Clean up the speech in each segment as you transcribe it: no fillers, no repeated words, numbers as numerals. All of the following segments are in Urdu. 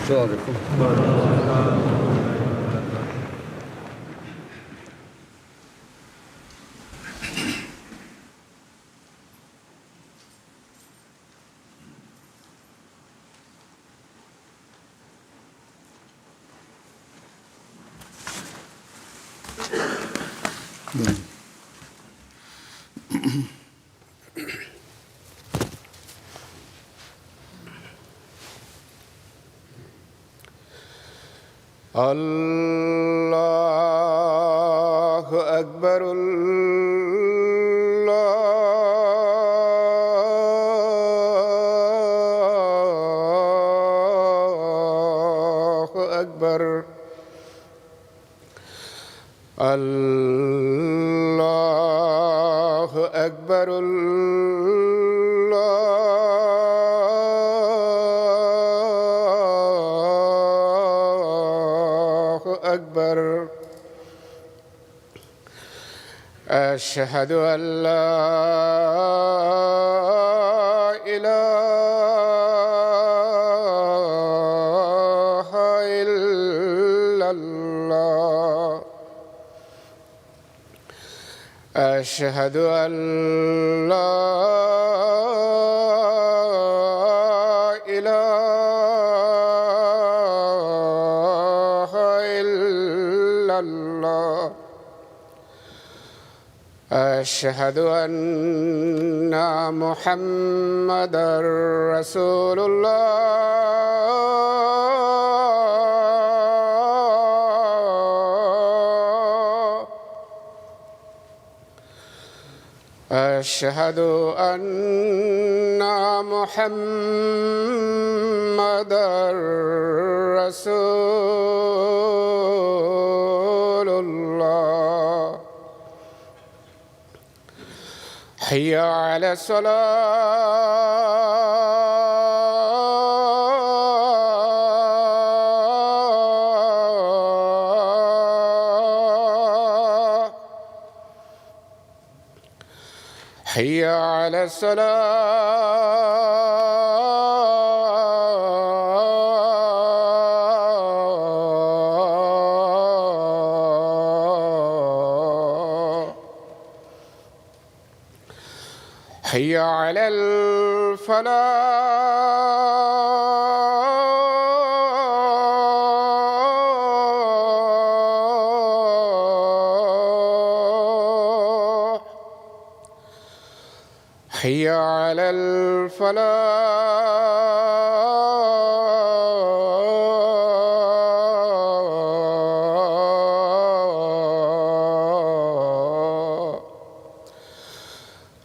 السلام علیکم. اللہ اکبر اللہ اکبر اللہ اکبر اکبر. اشہد ان لا الہ الا اللہ. اشہد ان لا الہ الا اللہ. اشہد ان محمدا رسول اللہ. اشہد ان محمدا رسول اللہ. حی علی الصلاۃ. حی علی الصلاۃ. حی علی الفلاح. حی علی الفلاح.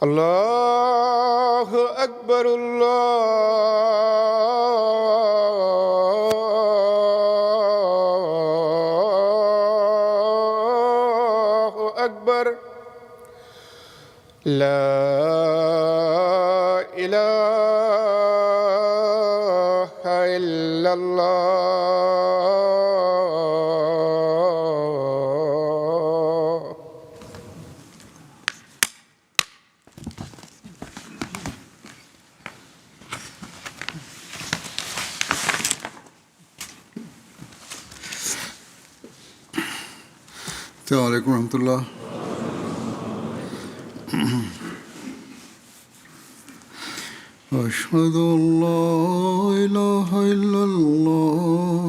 اللہ اکبر اللہ اکبر. لا الہ الا اللہ. السلام علیکم ورحمۃ اللہ. اشہد ان لا الہ الا اللہ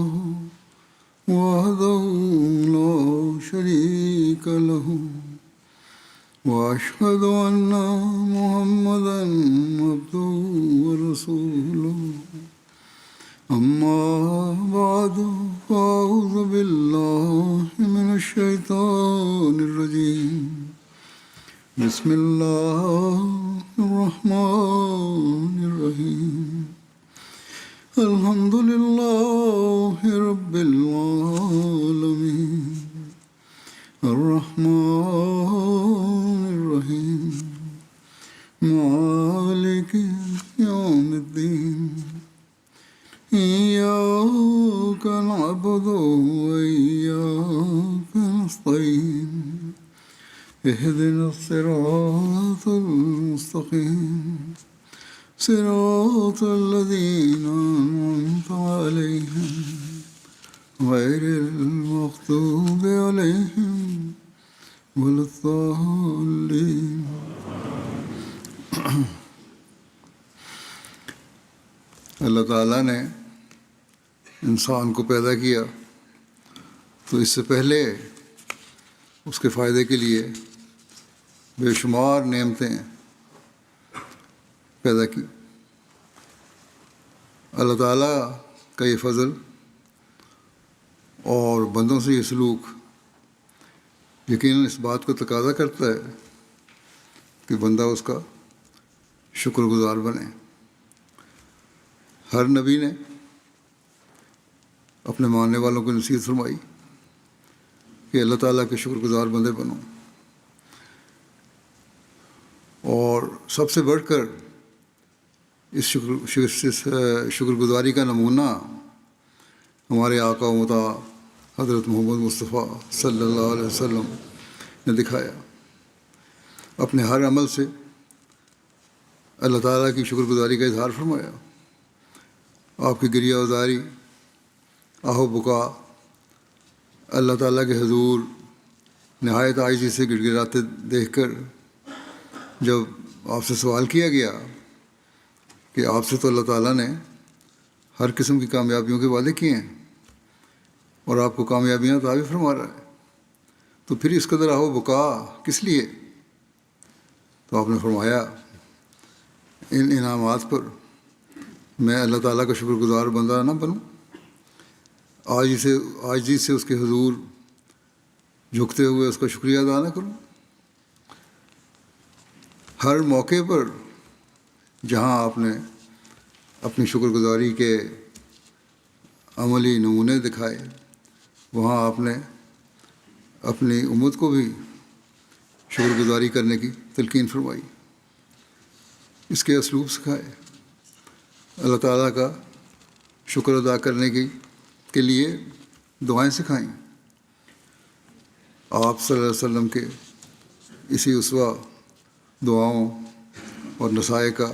وحدہ لا شریک لہ واشہد ان محمدا عبدہ ورسولہ. اما بعد فاعوذ باللہ من الشیطان الرجیم. بسم اللہ الرحمن الرحیم. الحمد للہ رب العالمین الرحمن الرحیم مالک یوم الدین. إياك نعبد وإياك نستعين. اهدنا الصراط المستقيم صراط الذين أنعمت عليهم غير المغضوب عليهم ولا الضالين. اللہ تعالیٰ نے انسان کو پیدا کیا تو اس سے پہلے اس کے فائدے کے لیے بے شمار نعمتیں پیدا کی. اللہ تعالیٰ کا یہ فضل اور بندوں سے یہ سلوک یقیناً اس بات کو تقاضا کرتا ہے کہ بندہ اس کا شکر گزار بنے. ہر نبی نے اپنے ماننے والوں کو نصیحت فرمائی کہ اللہ تعالیٰ کے شکر گزار بندے بنو، اور سب سے بڑھ کر اس شکر گزاری کا نمونہ ہمارے آقا و مطاع حضرت محمد مصطفیٰ صلی اللہ علیہ وسلم نے دکھایا. اپنے ہر عمل سے اللہ تعالیٰ کی شکر گزاری کا اظہار فرمایا. آپ کی گریہ وزاری، آہ و بکا اللہ تعالیٰ کے حضور نہایت عاجزی سے گڑ گڑاتے دیکھ کر جب آپ سے سوال کیا گیا کہ آپ سے تو اللہ تعالیٰ نے ہر قسم کی کامیابیوں کے وعدے کیے ہیں اور آپ کو کامیابیاں عطا بھی فرما رہا ہے، تو پھر اس قدر آہ و بکا کس لیے؟ تو آپ نے فرمایا ان انعامات پر میں اللہ تعالیٰ کا شکر گزار بندہ نہ بنوں، عاجزی سے اس کے حضور جھکتے ہوئے اس کا شکریہ ادا نہ کروں. ہر موقع پر جہاں آپ نے اپنی شکر گزاری کے عملی نمونے دکھائے وہاں آپ نے اپنی امت کو بھی شکر گزاری کرنے کی تلقین فرمائی، اس کے اسلوب سکھائے، اللہ تعالیٰ کا شکر ادا کرنے کے لیے دعائیں سکھائیں. آپ صلی اللہ علیہ وسلم کے اسی اسوہ دعاؤں اور نصائح کا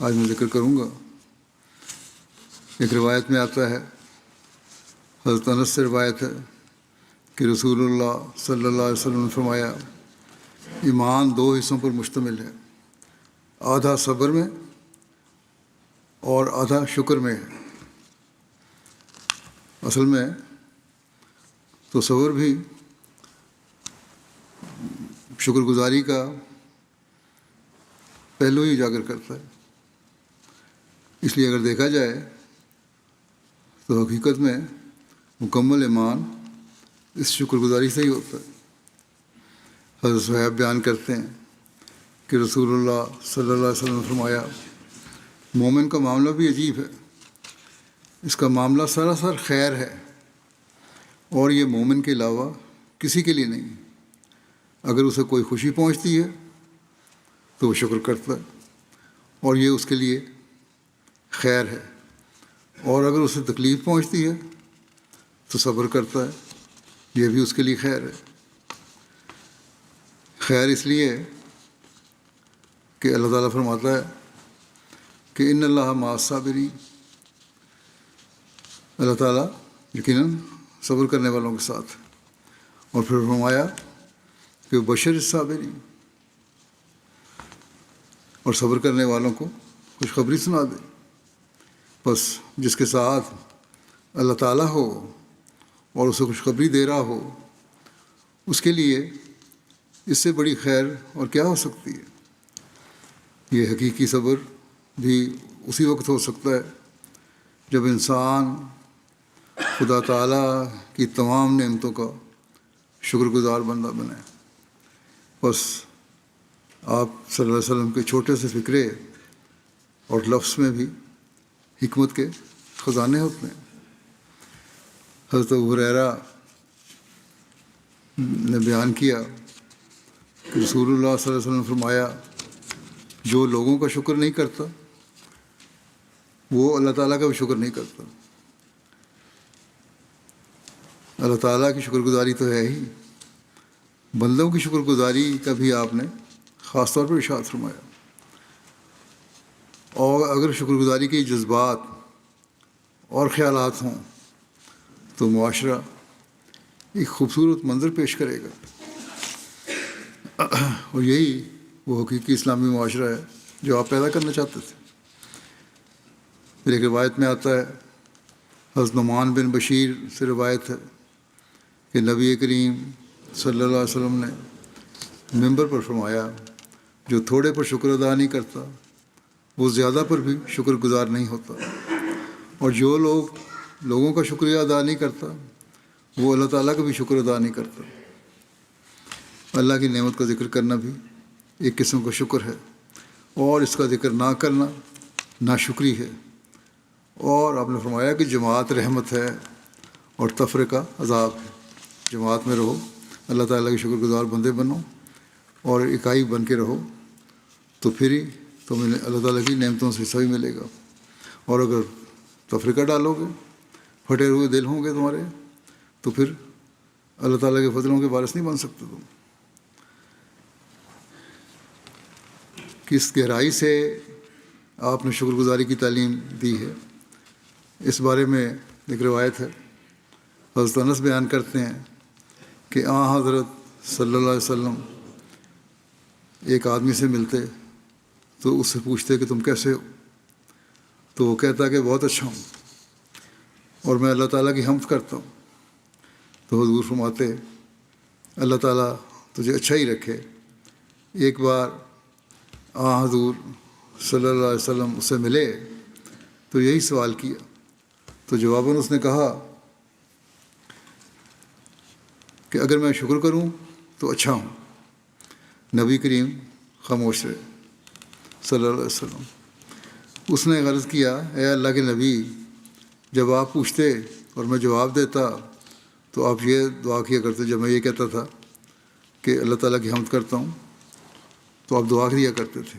آج میں ذکر کروں گا. ایک روایت میں آتا ہے، حضرت انس سے روایت ہے کہ رسول اللہ صلی اللہ علیہ وسلم نے فرمایا ایمان 2 حصوں پر مشتمل ہے، آدھا صبر میں اور آدھا شکر میں ہے. اصل میں تو صبر بھی شکر گزاری کا پہلو ہی اجاگر کرتا ہے. اس لیے اگر دیکھا جائے تو حقیقت میں مکمل ایمان اس شکر گزاری سے ہی ہوتا ہے. حضرت صحیح بیان کرتے ہیں کہ رسول اللہ صلی اللہ علیہ وسلم نے فرمایا مومن کا معاملہ بھی عجیب ہے، اس کا معاملہ سراسر خیر ہے اور یہ مومن کے علاوہ کسی کے لیے نہیں. اگر اسے کوئی خوشی پہنچتی ہے تو وہ شکر کرتا ہے اور یہ اس کے لیے خیر ہے، اور اگر اسے تکلیف پہنچتی ہے تو صبر کرتا ہے، یہ بھی اس کے لیے خیر ہے. خیر اس لیے کہ اللہ تعالیٰ فرماتا ہے کہ ان اللہ مع الصابرین، اللہ تعالیٰ یقیناً صبر کرنے والوں کے ساتھ. اور پھر فرمایا کہ بشر الصابرین، اور صبر کرنے والوں کو خوشخبری سنا دے. بس جس کے ساتھ اللہ تعالیٰ ہو اور اسے خوشخبری دے رہا ہو اس کے لیے اس سے بڑی خیر اور کیا ہو سکتی ہے. یہ حقیقی صبر بھی اسی وقت ہو سکتا ہے جب انسان خدا تعالیٰ کی تمام نعمتوں کا شکر گزار بندہ بنے. بس آپ صلی اللہ علیہ وسلم کے چھوٹے سے فکرے اور لفظ میں بھی حکمت کے خزانے ہوتے ہیں. حضرت ابو ہریرہ نے بیان کیا کہ رسول اللہ صلی اللہ علیہ وسلم نے فرمایا جو لوگوں کا شکر نہیں کرتا وہ اللہ تعالیٰ کا بھی شکر نہیں کرتا. اللہ تعالیٰ کی شکر گزاری تو ہے ہی، بندوں کی شکر گزاری کا بھی آپ نے خاص طور پر ارشاد فرمایا. اور اگر شکر گزاری کے جذبات اور خیالات ہوں تو معاشرہ ایک خوبصورت منظر پیش کرے گا، اور یہی وہ حقیقی اسلامی معاشرہ ہے جو آپ پیدا کرنا چاہتے تھے۔ پھر ایک روایت میں آتا ہے، حضرت نعمان بن بشیر سے روایت ہے کہ نبی کریم صلی اللہ علیہ وسلم نے ممبر پر فرمایا، جو تھوڑے پر شکر ادا نہیں کرتا وہ زیادہ پر بھی شکر گزار نہیں ہوتا، اور جو لوگوں کا شکریہ ادا نہیں کرتا وہ اللہ تعالیٰ کا بھی شکر ادا نہیں کرتا۔ اللہ کی نعمت کا ذکر کرنا بھی ایک قسم کا شکر ہے، اور اس کا ذکر نہ کرنا ناشکری ہے۔ اور آپ نے فرمایا کہ جماعت رحمت ہے اور تفرقہ عذاب ہے۔ جماعت میں رہو، اللہ تعالیٰ کے شکر گزار بندے بنو اور اکائی بن کے رہو، تو پھر ہی تمہیں اللہ تعالیٰ کی نعمتوں سے حصہ بھی ملے گا۔ اور اگر تفرقہ ڈالو گے، پھٹے ہوئے دل ہوں گے تمہارے، تو پھر اللہ تعالیٰ کے فضلوں کے وارث نہیں بن سکتے تم۔ کس گہرائی سے آپ نے شکر گزاری کی تعلیم دی ہے، اس بارے میں ایک روایت ہے۔ حضرت انس بیان کرتے ہیں کہ حضرت صلی اللہ علیہ وسلم ایک آدمی سے ملتے تو اس سے پوچھتے کہ تم کیسے ہو، تو وہ کہتا کہ بہت اچھا ہوں اور میں اللہ تعالیٰ کی حمد کرتا ہوں۔ تو حضور فرماتے، اللہ تعالیٰ تجھے اچھا ہی رکھے۔ ایک بار حضور صلی اللہ علیہ وسلم اس سے ملے تو یہی سوال کیا، تو جواباً اس نے کہا کہ اگر میں شکر کروں تو اچھا ہوں۔ نبی کریم خاموش رہے صلی اللہ علیہ وسلم۔ اس نے عرض کیا، اے اللہ کے نبی، جب آپ پوچھتے اور میں جواب دیتا تو آپ یہ دعا کیا کرتے، جب میں یہ کہتا تھا کہ اللہ تعالیٰ کی حمد کرتا ہوں تو آپ دعا دیا کرتے تھے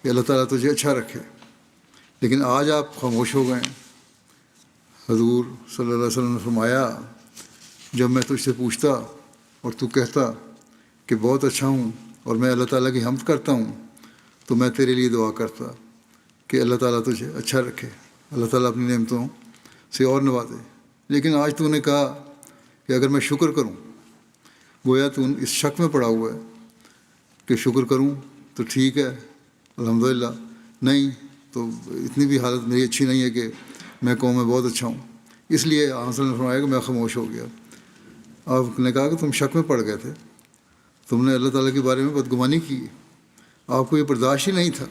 کہ اللہ تعالیٰ تجھے اچھا رکھے، لیکن آج آپ خاموش ہو گئے۔ حضور صلی اللہ علیہ وسلم نے فرمایا، جب میں تجھ سے پوچھتا اور تو کہتا کہ بہت اچھا ہوں اور میں اللہ تعالیٰ کی حمد کرتا ہوں، تو میں تیرے لیے دعا کرتا کہ اللہ تعالیٰ تجھے اچھا رکھے، اللہ تعالیٰ اپنی نعمتوں سے اور نوازے۔ لیکن آج تو نے کہا کہ اگر میں شکر کروں، گویا تو اس شک میں پڑا ہوا ہے کہ شکر کروں تو ٹھیک ہے الحمدللہ، نہیں تو اتنی بھی حالت میری اچھی نہیں ہے کہ میں کہوں میں بہت اچھا ہوں۔ اس لیے آنسر نے فرمایا کہ میں خاموش ہو گیا۔ آپ نے کہا کہ تم شک میں پڑ گئے تھے، تم نے اللہ تعالیٰ کے بارے میں بدگمانی کی، آپ کو یہ برداشت ہی نہیں تھا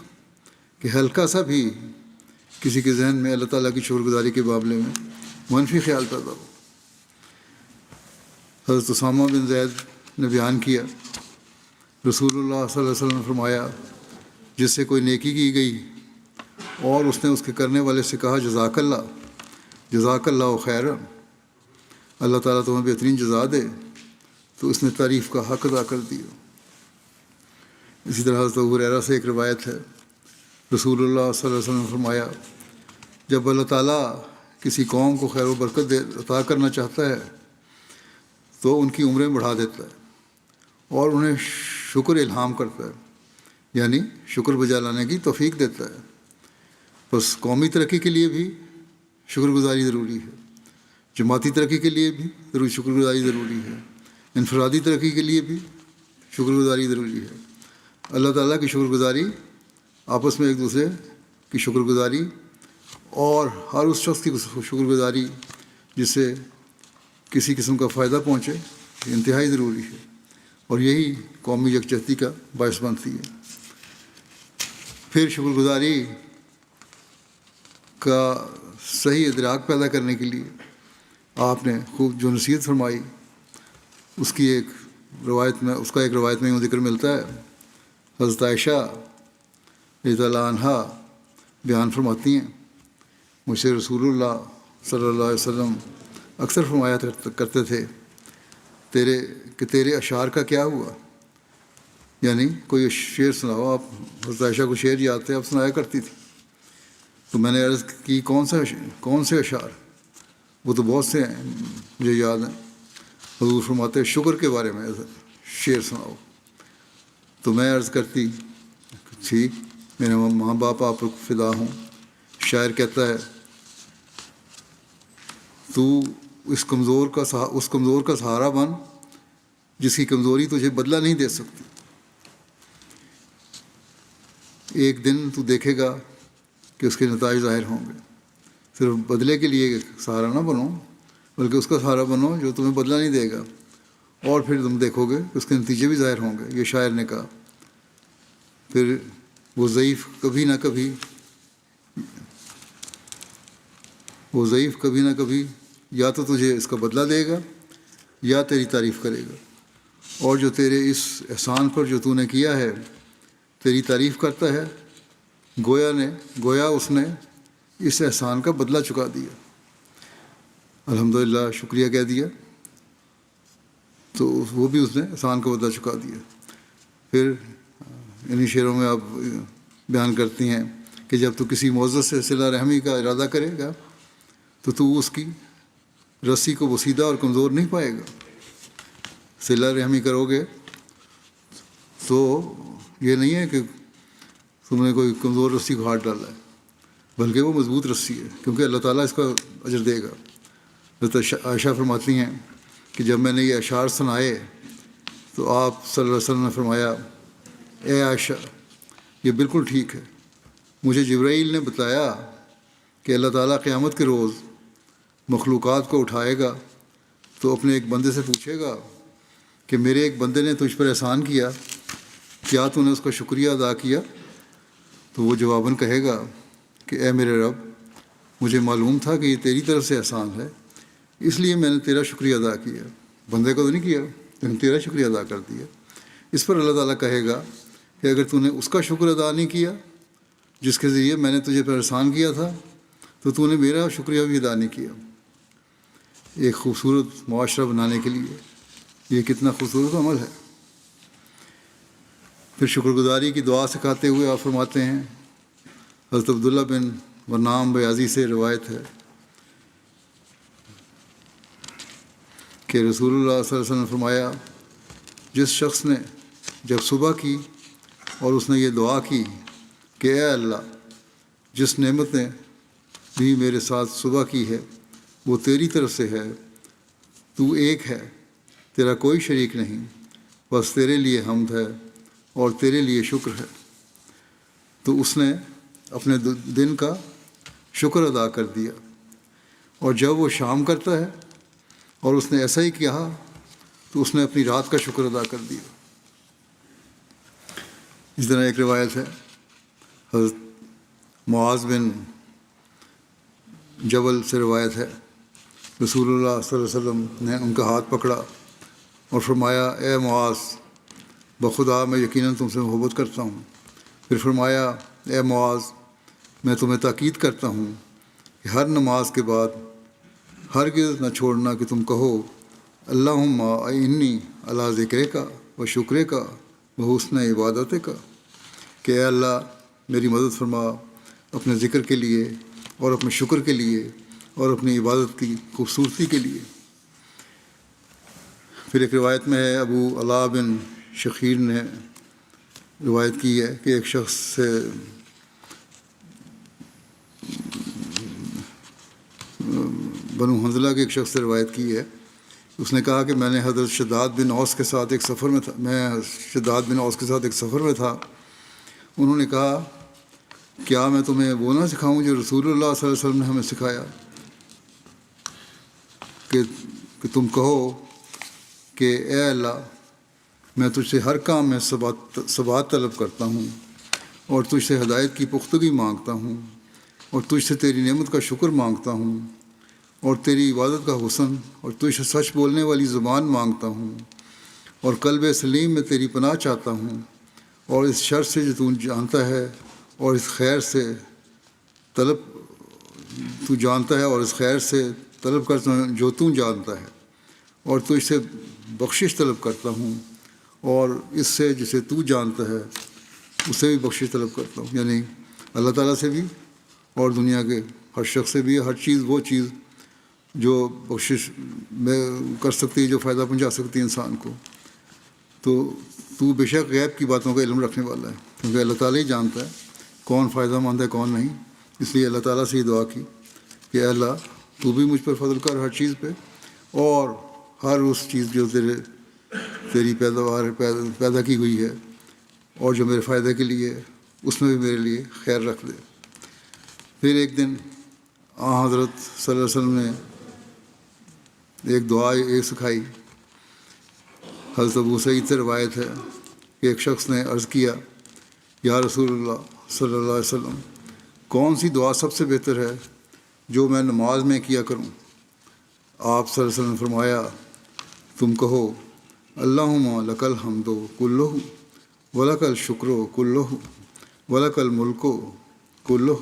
کہ ہلکا سا بھی کسی کے ذہن میں اللہ تعالیٰ کی شکر گزاری کے معاملے میں منفی خیال پیدا ہو۔ حضرت اسامہ بن زید نے بیان کیا، رسول اللہ صلی اللہ علیہ وسلم نے فرمایا، جس سے کوئی نیکی کی گئی اور اس نے اس کے کرنے والے سے کہا جزاک اللہ خیر، اللہ تعالیٰ تمہیں بہترین جزا دے، تو اس نے تعریف کا حق ادا کر دیا۔ اسی طرح حضرت ابو ہریرہ سے ایک روایت ہے، رسول اللہ صلی اللہ علیہ وسلم نے فرمایا، جب اللہ تعالیٰ کسی قوم کو خیر و برکت عطا کرنا چاہتا ہے تو ان کی عمریں بڑھا دیتا ہے اور انہیں شکر الہام کرتا ہے، یعنی شکر بجا لانے کی توفیق دیتا ہے۔ بس قومی ترقی کے لیے بھی شکر گزاری ضروری ہے، جماعتی ترقی کے لیے بھی شکر گزاری ضروری ہے، انفرادی ترقی کے لیے بھی شکر گزاری ضروری ہے۔ اللہ تعالیٰ کی شکر گزاری، آپس میں ایک دوسرے کی شکر گزاری، اور ہر اس شخص کی شکر گزاری جس سے کسی قسم کا فائدہ پہنچے، انتہائی ضروری ہے، اور یہی قومی یکجہتی کا باعث بنتی ہے۔ پھر شکر گزاری کا صحیح ادراک پیدا کرنے کے لیے آپ نے خوب جو نصیحت فرمائی، اس کا ایک روایت میں یوں ذکر ملتا ہے۔ حضرت عائشہ رضی اللہ عنہا بیان فرماتی ہیں، مجھ سے رسول اللہ صلی اللہ علیہ وسلم اکثر فرمایا کرتے تھے تیرے اشعار کا کیا ہوا، یعنی کوئی شعر سناؤ۔ آپ حضرت عائشہ کو شعر یاد تھے، آپ سنایا کرتی تھی۔ تو میں نے عرض کی کون سے اشعار؟ وہ تو بہت سے ہیں، مجھے یاد ہیں۔ حضور فرماتے شکر کے بارے میں شعر سناؤ۔ تو میں عرض کرتی ٹھیک، میرے ماں باپ آپ پر فدا ہوں. شاعر کہتا ہے تو اس کمزور کا سہارا بن جس کی کمزوری تجھے بدلہ نہیں دے سکتی. ایک دن تو دیکھے گا کہ اس کے نتائج ظاہر ہوں گے. صرف بدلے کے لیے سہارا نہ بنو بلکہ اس کا سہارا بنو جو تمہیں بدلہ نہیں دے گا، اور پھر تم دیکھو گے کہ اس کے نتیجے بھی ظاہر ہوں گے. یہ شاعر نے کہا. پھر وہ ضعیف کبھی نہ کبھی یا تو تجھے اس کا بدلہ دے گا یا تیری تعریف کرے گا، اور جو تیرے اس احسان پر جو تو نے کیا ہے تیری تعریف کرتا ہے گویا اس نے اس احسان کا بدلہ چکا دیا. الحمدللہ شکریہ کہہ دیا تو وہ بھی اس نے احسان کا بدلہ چکا دیا. پھر انہی شعروں میں آپ بیان کرتی ہیں کہ جب تو کسی معزز سے صلہ رحمی کا ارادہ کرے گا تو اس کی رسی کو بسیدہ اور کمزور نہیں پائے گا. صلہ رحمی کرو گے تو یہ نہیں ہے کہ تم نے کوئی کمزور رسی کو ہاتھ ڈالا ہے، بلکہ وہ مضبوط رسی ہے، کیونکہ اللہ تعالیٰ اس کا اجر دے گا. حضرت عائشہ فرماتی ہیں کہ جب میں نے یہ اشعار سنائے تو آپ صلی اللہ علیہ وسلم نے فرمایا اے عائشہ یہ بالکل ٹھیک ہے. مجھے جبرائیل نے بتایا کہ اللہ تعالیٰ قیامت کے روز مخلوقات کو اٹھائے گا تو اپنے ایک بندے سے پوچھے گا کہ میرے ایک بندے نے تجھ پر احسان کیا، کیا تو نے اس کا شکریہ ادا کیا؟ تو وہ جواباً کہے گا کہ اے میرے رب مجھے معلوم تھا کہ یہ تیری طرف سے احسان ہے اس لیے میں نے تیرا شکریہ ادا کیا. بندے کو تو نہیں کیا لیکن تیرا شکریہ ادا کر دیا. اس پر اللہ تعالیٰ کہے گا کہ اگر تو نے اس کا شکر ادا نہیں کیا جس کے ذریعے میں نے تجھے پر احسان کیا تھا تو نے میرا شکریہ بھی ادا نہیں کیا. ایک خوبصورت معاشرہ بنانے کے لیے یہ کتنا خوبصورت عمل ہے. پھر شکر گزاری کی دعا سکھاتے ہوئے آپ فرماتے ہیں، حضرت عبداللہ بن ورنام بیازی سے روایت ہے کہ رسول اللہ صلی اللہ علیہ وسلم نے فرمایا جس شخص نے جب صبح کی اور اس نے یہ دعا کی کہ اے اللہ جس نعمت نے بھی میرے ساتھ صبح کی ہے وہ تیری طرف سے ہے، تو ایک ہے، تیرا کوئی شریک نہیں، بس تیرے لیے حمد ہے اور تیرے لیے شکر ہے، تو اس نے اپنے دن کا شکر ادا کر دیا. اور جب وہ شام کرتا ہے اور اس نے ایسا ہی کیا تو اس نے اپنی رات کا شکر ادا کر دیا. اس طرح ایک روایت ہے حضرت معاذ بن جبل سے روایت ہے، رسول اللہ صلی اللہ علیہ وسلم نے ان کا ہاتھ پکڑا اور فرمایا اے معاذ بخدا میں یقیناً تم سے محبت کرتا ہوں. پھر فرمایا اے معاذ میں تمہیں تاکید کرتا ہوں کہ ہر نماز کے بعد ہرگز نہ چھوڑنا کہ تم کہو اللہم اعنی علی ذکرے کا و شکرے کا و حسن عبادت کا، کہ اے اللہ میری مدد فرما اپنے ذکر کے لیے اور اپنے شکر کے لیے اور اپنی عبادت کی خوبصورتی کے لیے. پھر ایک روایت میں ہے ابو علا بن شخیر نے روایت کی ہے کہ ایک شخص سے بنو حنظلہ کے ایک شخص سے روایت کی ہے. اس نے کہا کہ میں نے حضرت شداد بن اوس کے ساتھ ایک سفر میں تھا. انہوں نے کہا کیا میں تمہیں وہ نہ سکھاؤں جو رسول اللہ صلی اللہ علیہ وسلم نے ہمیں سکھایا کہ تم کہو کہ اے اللہ میں تجھ سے ہر کام میں ثبات طلب کرتا ہوں اور تجھ سے ہدایت کی پختگی مانگتا ہوں اور تجھ سے تیری نعمت کا شکر مانگتا ہوں اور تیری عبادت کا حسن اور تجھ سے سچ بولنے والی زبان مانگتا ہوں اور قلب سلیم میں تیری پناہ چاہتا ہوں اور اس شر سے جو تو جانتا ہے اور اس خیر سے طلب کرتا ہوں جو تو جانتا ہے اور تجھ سے بخشش طلب کرتا ہوں اور اس سے جسے تو جانتا ہے اسے بھی بخشش طلب کرتا ہوں. یعنی اللہ تعالیٰ سے بھی اور دنیا کے ہر شخص سے بھی ہر چیز وہ چیز جو بخشش میں کر سکتی ہے جو فائدہ پہنچا سکتی ہے انسان کو. تو بے شک غیب کی باتوں کا علم رکھنے والا ہے کیونکہ اللہ تعالیٰ ہی جانتا ہے کون فائدہ مند ہے کون نہیں. اس لیے اللہ تعالیٰ سے یہ دعا کی کہ اے اللہ تو بھی مجھ پر فضل کر ہر چیز پہ، اور ہر اس چیز جو تیری پیداوار پیدا کی ہوئی ہے اور جو میرے فائدے کے لیے ہے، اس میں بھی میرے لیے خیر رکھ دے. پھر ایک دن حضرت صلی اللہ علیہ وسلم نے ایک دعا ایک سکھائی. حضرت ابو سعید سے روایت ہے کہ ایک شخص نے عرض کیا یا رسول اللہ صلی اللہ علیہ وسلم، کون سی دعا سب سے بہتر ہے جو میں نماز میں کیا کروں؟ آپ صلی اللہ علیہ وسلم نے فرمایا، تم کہو اللہم لک الحمد کلہ ولک الشکر کلہ ولک الملک کلہ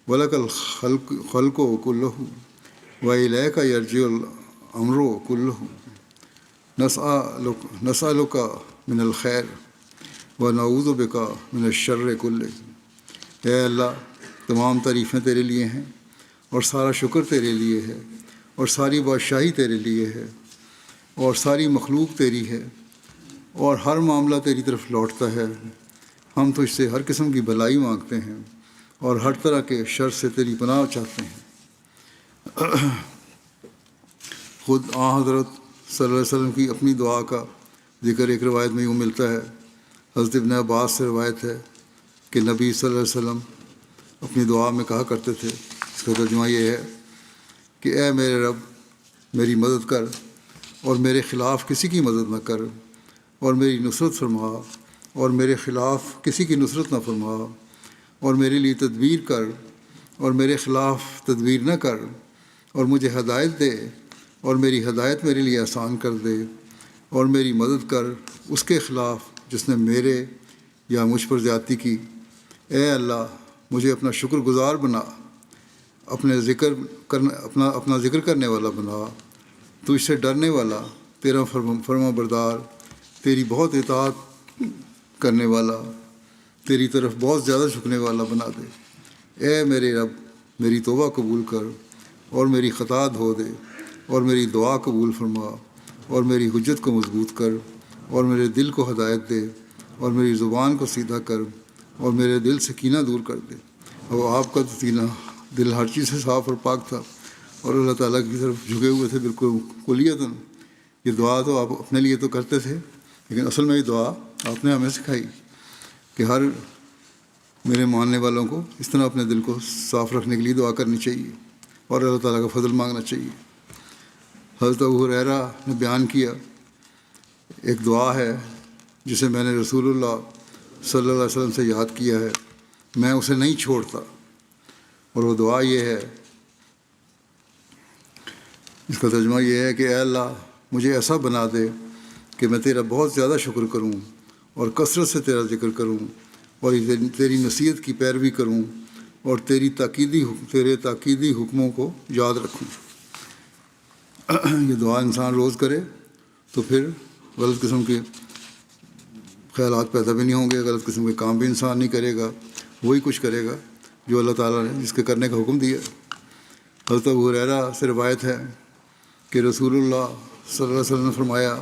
ولک الخلق کلہ وإلیک یرجع الامر کلہ نسألک من الخیر ونعوذ بک من الشر کلہ. اے اللہ تمام تعریفیں تیرے لیے ہیں اور سارا شکر تیرے لیے ہے اور ساری بادشاہی تیرے لیے ہے اور ساری مخلوق تیری ہے اور ہر معاملہ تیری طرف لوٹتا ہے. ہم تو اس سے ہر قسم کی بھلائی مانگتے ہیں اور ہر طرح کے شر سے تیری پناہ چاہتے ہیں. خود حضرت صلی اللہ علیہ وسلم کی اپنی دعا کا ذکر ایک روایت میں یوں ملتا ہے. حضرت ابن عباس سے روایت ہے کہ نبی صلی اللہ علیہ وسلم اپنی دعا میں کہا کرتے تھے، اس کا ترجمہ یہ ہے کہ اے میرے رب میری مدد کر اور میرے خلاف کسی کی مدد نہ کر، اور میری نصرت فرما اور میرے خلاف کسی کی نصرت نہ فرما، اور میرے لیے تدبیر کر اور میرے خلاف تدبیر نہ کر، اور مجھے ہدایت دے اور میری ہدایت میرے لیے آسان کر دے، اور میری مدد کر اس کے خلاف جس نے میرے یا مجھ پر زیادتی کی. اے اللہ مجھے اپنا شکر گزار بنا، اپنا ذکر کرنے والا بنا، تجھ سے ڈرنے والا، تیرا فرما بردار، تیری بہت اطاعت کرنے والا، تیری طرف بہت زیادہ جھکنے والا بنا دے. اے میرے رب میری توبہ قبول کر اور میری خطا دھو دے اور میری دعا قبول فرما اور میری حجت کو مضبوط کر اور میرے دل کو ہدایت دے اور میری زبان کو سیدھا کر اور میرے دل سے کینہ دور کر دے. اور آپ کا تو دل ہر چیز سے صاف اور پاک تھا اور اللہ تعالیٰ کی طرف جھکے ہوئے تھے بالکل کلیتاً. یہ دعا تو آپ اپنے لیے تو کرتے تھے، لیکن اصل میں یہ دعا آپ نے ہمیں سکھائی کہ ہر میرے ماننے والوں کو اس طرح اپنے دل کو صاف رکھنے کے لیے دعا کرنی چاہیے اور اللہ تعالیٰ کا فضل مانگنا چاہیے. حضرت ابو ہریرہ نے بیان کیا ایک دعا ہے جسے میں نے رسول اللہ صلی اللہ علیہ وسلم سے یاد کیا ہے، میں اسے نہیں چھوڑتا، اور وہ دعا یہ ہے، اس کا ترجمہ یہ ہے کہ اے اللہ مجھے ایسا بنا دے کہ میں تیرا بہت زیادہ شکر کروں اور کثرت سے تیرا ذکر کروں اور تیری نصیحت کی پیروی کروں اور تیرے تاکیدی حکموں کو یاد رکھوں. یہ دعا انسان روز کرے تو پھر غلط قسم کے خیالات پیدا بھی نہیں ہوں گے، غلط قسم کے کام بھی انسان نہیں کرے گا، وہی کچھ کرے گا جو اللہ تعالیٰ نے جس کے کرنے کا حکم دیا. حضرت ابو ہریرہ سے روایت ہے کہ رسول اللہ صلی اللہ علیہ وسلم نے فرمایا،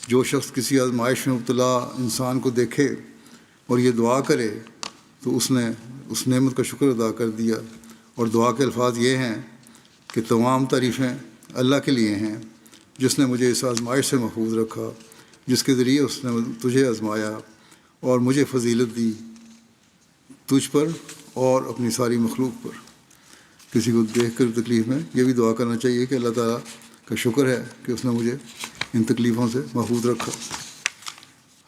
جو شخص کسی آزمائش میں مبتلا انسان کو دیکھے اور یہ دعا کرے تو اس نے اس نعمت کا شکر ادا کر دیا. اور دعا کے الفاظ یہ ہیں کہ تمام تعریفیں اللہ کے لیے ہیں جس نے مجھے اس آزمائش سے محفوظ رکھا، جس کے ذریعے اس نے تجھے آزمایا اور مجھے فضیلت دی تجھ پر اور اپنی ساری مخلوق پر. کسی کو دیکھ کر تکلیف میں یہ بھی دعا کرنا چاہیے کہ اللہ تعالیٰ کا شکر ہے کہ اس نے مجھے ان تکلیفوں سے محفوظ رکھا.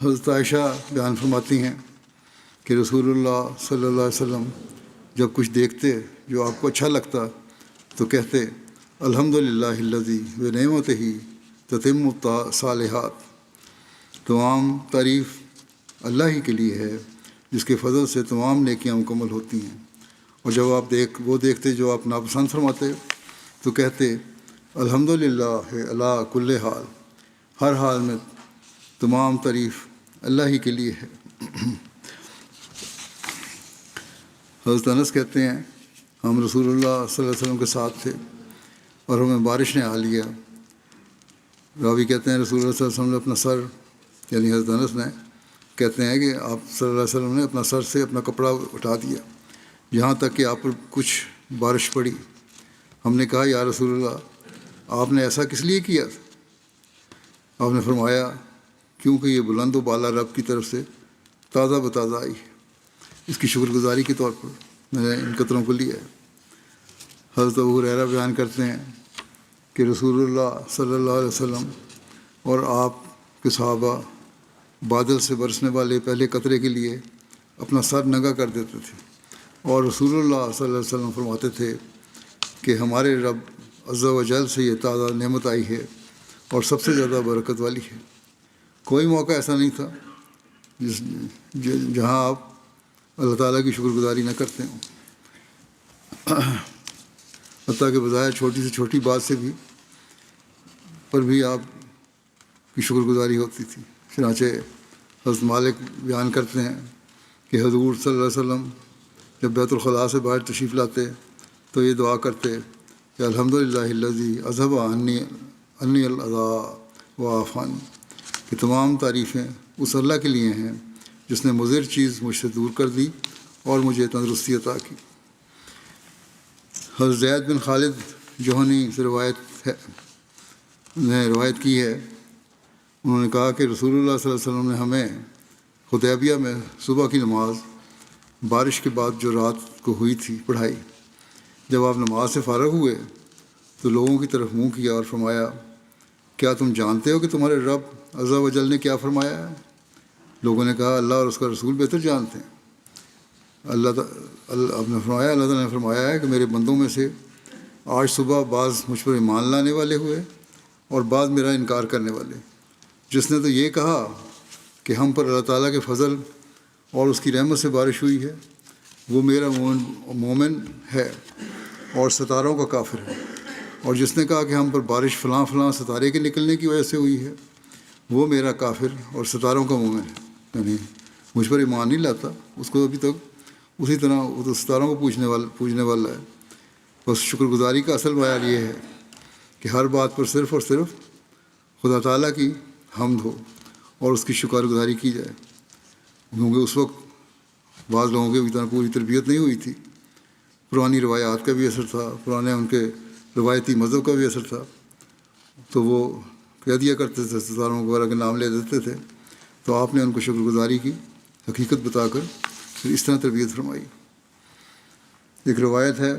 حضرت عائشہ بیان فرماتی ہیں کہ رسول اللہ صلی اللہ علیہ وسلم جب کچھ دیکھتے جو آپ کو اچھا لگتا تو کہتے الحمد للہ الذی بنعمتہ تتم الصالحات، تمام تعریف اللہ ہی کے لیے ہے جس کے فضل سے تمام نیکیاں مکمل ہوتی ہیں. اور جب آپ وہ دیکھتے جو آپ ناپسند فرماتے تو کہتے الحمد للہ علی کل حال، ہر حال میں تمام تعریف اللہ ہی کے لیے ہے. حضرت انس کہتے ہیں ہم رسول اللہ صلی اللہ علیہ وسلم کے ساتھ تھے اور ہمیں بارش نے آ لیا. راوی کہتے ہیں رسول اللہ صلی اللہ علیہ وسلم نے اپنا سر، یعنی حضرت انس نے کہتے ہیں کہ آپ صلی اللہ علیہ وسلم نے اپنا سر سے اپنا کپڑا اٹھا دیا یہاں تک کہ آپ پر کچھ بارش پڑی. ہم نے کہا یا رسول اللہ آپ نے ایسا کس لیے کیا تھا؟ آپ نے فرمایا کیونکہ یہ بلند و بالا رب کی طرف سے تازہ بتازہ آئی ہے، اس کی شکر گزاری کے طور پر میں نے ان قطروں کو لیا ہے. حضرت ابو ہریرہ بیان کرتے ہیں کہ رسول اللہ صلی اللہ علیہ وسلم اور آپ کے صحابہ بادل سے برسنے والے پہلے قطرے کے لیے اپنا سر ننگا کر دیتے تھے، اور رسول اللہ صلی اللہ علیہ وسلم فرماتے تھے کہ ہمارے رب عز و جل سے یہ تازہ نعمت آئی ہے اور سب سے زیادہ برکت والی ہے. کوئی موقع ایسا نہیں تھا جہاں آپ اللہ تعالیٰ کی شکر گزاری نہ کرتے ہوں، حتیٰ کہ بظاہر چھوٹی سے چھوٹی بات سے بھی پر بھی آپ کی شکر گزاری ہوتی تھی. چنانچہ حضرت مالک بیان کرتے ہیں کہ حضور صلی اللہ علیہ وسلم جب بیت الخلاء سے باہر تشریف لاتے تو یہ دعا کرتے کہ الحمدللہ الذی اذھب عنی الاذی وعافانی، کہ تمام تعریفیں اس اللہ کے لیے ہیں جس نے مضر چیز مجھ سے دور کر دی اور مجھے تندرستی عطا کی. حضرت زید بن خالد جوہنی سے روایت کی ہے، انہوں نے کہا کہ رسول اللہ صلی اللہ علیہ وسلم نے ہمیں حدیبیہ میں صبح کی نماز بارش کے بعد جو رات کو ہوئی تھی پڑھائی. جب آپ نماز سے فارغ ہوئے تو لوگوں کی طرف منہ کیا اور فرمایا کیا تم جانتے ہو کہ تمہارے رب عز و جل نے کیا فرمایا ہے؟ لوگوں نے کہا اللہ اور اس کا رسول بہتر جانتے ہیں. آپ نے فرمایا اللہ تعالیٰ نے فرمایا ہے کہ میرے بندوں میں سے آج صبح بعض مجھ پر ایمان لانے والے ہوئے اور بعض میرا انکار کرنے والے. جس نے تو یہ کہا کہ ہم پر اللہ تعالیٰ کے فضل اور اس کی رحمت سے بارش ہوئی ہے وہ میرا مومن ہے اور ستاروں کا کافر ہے، اور جس نے کہا کہ ہم پر بارش فلاں فلاں ستارے کے نکلنے کی وجہ سے ہوئی ہے وہ میرا کافر اور ستاروں کا مومن ہے. یعنی مجھ پر ایمان نہیں لاتا، اس کو ابھی تک اسی طرح وہ تو ستاروں کو پوجنے والا ہے. بس شکر گزاری کا اصل معیار یہ ہے کہ ہر بات پر صرف اور صرف خدا تعالیٰ کی حمد ہو اور اس کی شکر گزاری کی جائے. کیونکہ اس وقت بعض لوگوں کے اتنا پوری تربیت نہیں ہوئی تھی، پرانی روایات کا بھی اثر تھا، پرانے ان کے روایتی مذہب کا بھی اثر تھا، تو وہ کہہ دیا کرتے تھے، ستاروں وغیرہ کے نام لے دیتے تھے. تو آپ نے ان کو شکر گزاری کی حقیقت بتا کر پھر اس طرح تربیت فرمائی. ایک روایت ہے،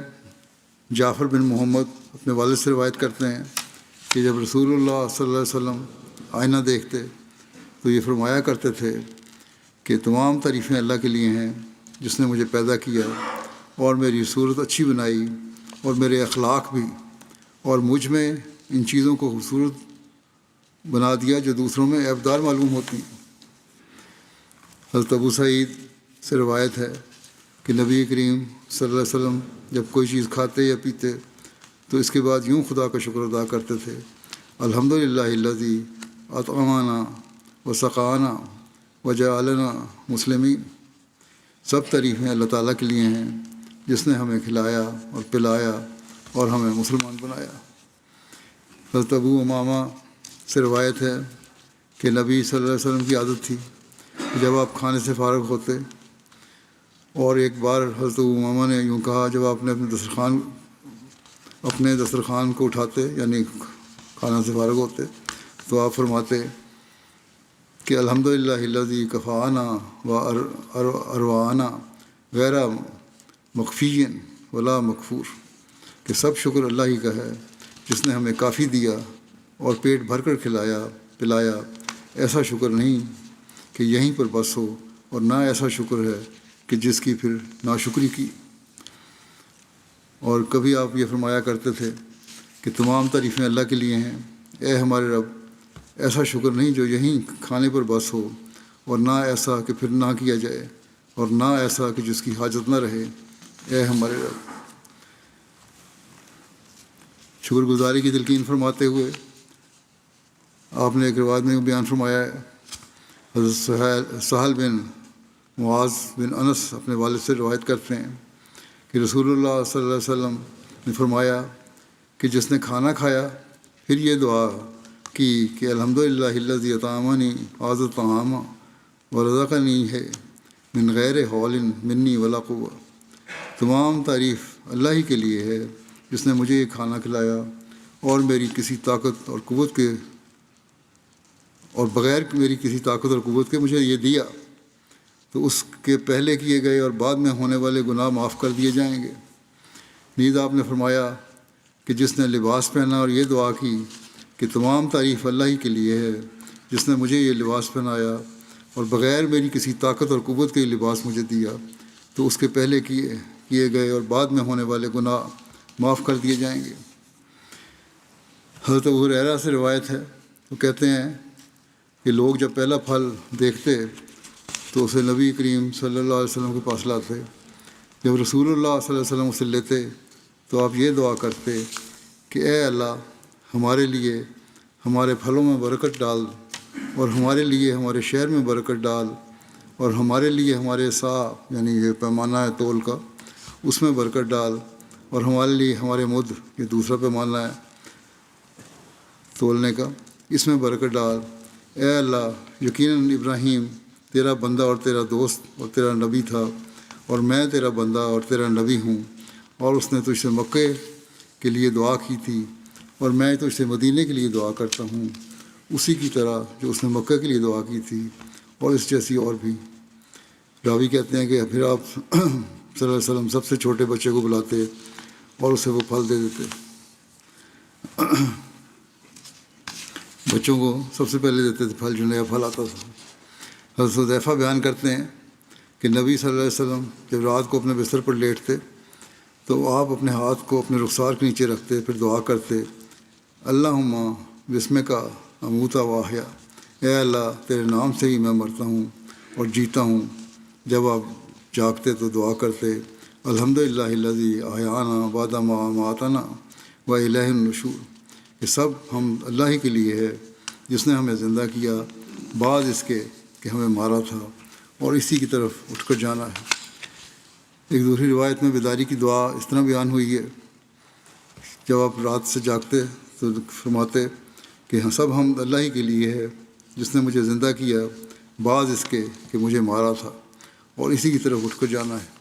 جعفر بن محمد اپنے والد سے روایت کرتے ہیں کہ جب رسول اللہ صلی اللہ علیہ وسلم آئینہ دیکھتے تو یہ فرمایا کرتے تھے کہ تمام تعریفیں اللہ کے لیے ہیں جس نے مجھے پیدا کیا اور میری صورت اچھی بنائی اور میرے اخلاق بھی، اور مجھ میں ان چیزوں کو خوبصورت بنا دیا جو دوسروں میں عیبدار معلوم ہوتی ہیں. حضرت ابو سعید سے روایت ہے کہ نبی کریم صلی اللہ علیہ وسلم جب کوئی چیز کھاتے یا پیتے تو اس کے بعد یوں خدا کا شکر ادا کرتے تھے الحمدللہ الذی اطعمنا وسقانا وجعلنا مسلمین. سب تعریفیں اللہ تعالیٰ کے لیے ہیں جس نے ہمیں کھلایا اور پلایا اور ہمیں مسلمان بنایا. حضرت ابو امامہ سے روایت ہے کہ نبی صلی اللہ علیہ وسلم کی عادت تھی کہ جب آپ کھانے سے فارغ ہوتے اور ایک بار حضرت ابو امامہ نے یوں کہا جب آپ نے اپنے دسترخوان کو اٹھاتے یعنی کھانا سے فارغ ہوتے تو آپ فرماتے کہ الحمدللہ الذی کفانا و اروانا غیر مخفین ولا مکفور، کہ سب شکر اللہ ہی کا ہے جس نے ہمیں کافی دیا اور پیٹ بھر کر کھلایا پلایا. ایسا شکر نہیں کہ یہیں پر بس ہو، اور نہ ایسا شکر ہے کہ جس کی پھر ناشکری کی. اور کبھی آپ یہ فرمایا کرتے تھے کہ تمام تعریفیں اللہ کے لیے ہیں، اے ہمارے رب ایسا شکر نہیں جو یہیں کھانے پر بس ہو، اور نہ ایسا کہ پھر نہ کیا جائے، اور نہ ایسا کہ جس کی حاجت نہ رہے، اے ہمارے رب. شکر گزاری کی تلقین فرماتے ہوئے آپ نے ایک روایت میں بیان فرمایا ہے، حضرت سہل بن معاذ بن انس اپنے والد سے روایت کرتے ہیں کہ رسول اللہ صلی اللہ علیہ وسلم نے فرمایا کہ جس نے کھانا کھایا پھر یہ دعا کی کہ الحمدللہ الذی اطعمنی هذا الطعام ورزقنی ہے من غیر حول منی ولا قوہ۔ تمام تعریف اللہ ہی کے لیے ہے جس نے مجھے یہ کھانا کھلایا اور میری کسی طاقت اور قوت کے اور بغیر میری کسی طاقت اور قوت کے مجھے یہ دیا، تو اس کے پہلے کیے گئے اور بعد میں ہونے والے گناہ معاف کر دیے جائیں گے۔ نیز آپ نے فرمایا کہ جس نے لباس پہنا اور یہ دعا کی کہ تمام تعریف اللہ ہی کے لیے ہے جس نے مجھے یہ لباس پہنایا اور بغیر میری کسی طاقت اور قوت کے یہ لباس مجھے دیا، تو اس کے پہلے کیے گئے اور بعد میں ہونے والے گناہ معاف کر دیے جائیں گے۔ حضرت ابو ہریرہ سے روایت ہے، وہ کہتے ہیں کہ لوگ جب پہلا پھل دیکھتے تو اسے نبی کریم صلی اللہ علیہ وسلم کے پاس لاتے، جب رسول اللہ صلی اللہ علیہ وسلم اسے لیتے تو آپ یہ دعا کرتے کہ اے اللہ ہمارے لیے ہمارے پھلوں میں برکت ڈال، اور ہمارے لیے ہمارے شہر میں برکت ڈال، اور ہمارے لیے ہمارے سا یعنی یہ پیمانہ ہے تول کا اس میں برکت ڈال، اور ہمارے لیے ہمارے مد یہ دوسرا پیمانہ ہے تولنے کا اس میں برکت ڈال۔ اے اللہ یقیناً ابراہیم تیرا بندہ اور تیرا دوست اور تیرا نبی تھا، اور میں تیرا بندہ اور تیرا نبی ہوں، اور اس نے تجھ سے مکے کے لیے دعا کی تھی، اور میں تجھ سے مدینے کے لیے دعا کرتا ہوں اسی کی طرح جو اس نے مکہ کے لیے دعا کی تھی، اور اس جیسی اور بھی۔ راوی کہتے ہیں کہ پھر آپ صلی اللہ علیہ وسلم سب سے چھوٹے بچے کو بلاتے اور اسے وہ پھل دے دیتے۔ بچوں کو سب سے پہلے دیتے تھے پھل، جو نیا پھل آتا تھا۔ حضرت حذیفہ بیان کرتے ہیں کہ نبی صلی اللہ علیہ وسلم جب رات کو اپنے بستر پر لیٹتے تو آپ اپنے ہاتھ کو اپنے رخسار کے نیچے رکھتے، پھر دعا کرتے اللہم بسمک اموت و احیا، اے اللہ تیرے نام سے ہی میں مرتا ہوں اور جیتا ہوں۔ جب آپ جاگتے تو دعا کرتے الحمدللہ الذی احیانا بعد ما اماتنا و الیہ النشور، کہ سب ہم اللہ ہی کے لیے ہے جس نے ہمیں زندہ کیا بعد اس کے کہ ہمیں مارا تھا، اور اسی کی طرف اٹھ کر جانا ہے۔ ایک دوسری روایت میں بیداری کی دعا اس طرح بیان ہوئی ہے، جب آپ رات سے جاگتے تو فرماتے کہ سب ہم اللہ ہی کے لیے ہے جس نے مجھے زندہ کیا بعد اس کے کہ مجھے مارا تھا، اور اسی کی طرف اٹھ کر جانا ہے۔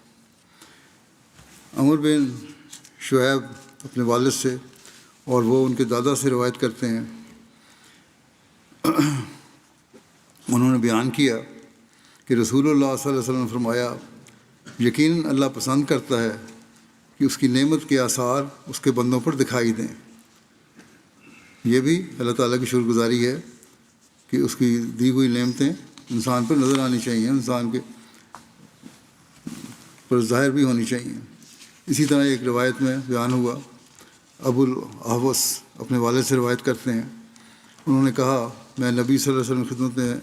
عمر بن شعیب اپنے والد سے اور وہ ان کے دادا سے روایت کرتے ہیں، انہوں نے بیان کیا کہ رسول اللہ صلی اللہ علیہ وسلم نے فرمایا یقیناً اللہ پسند کرتا ہے کہ اس کی نعمت کے آثار اس کے بندوں پر دکھائی دیں۔ یہ بھی اللہ تعالیٰ کی شکر گزاری ہے کہ اس کی دی ہوئی نعمتیں انسان پر نظر آنی چاہیے، انسان کے پر ظاہر بھی ہونی چاہیے۔ اسی طرح ایک روایت میں بیان ہوا، ابو الاحوص اپنے والد سے روایت کرتے ہیں، انہوں نے کہا میں نبی صلی اللہ علیہ وسلم کی خدمت میں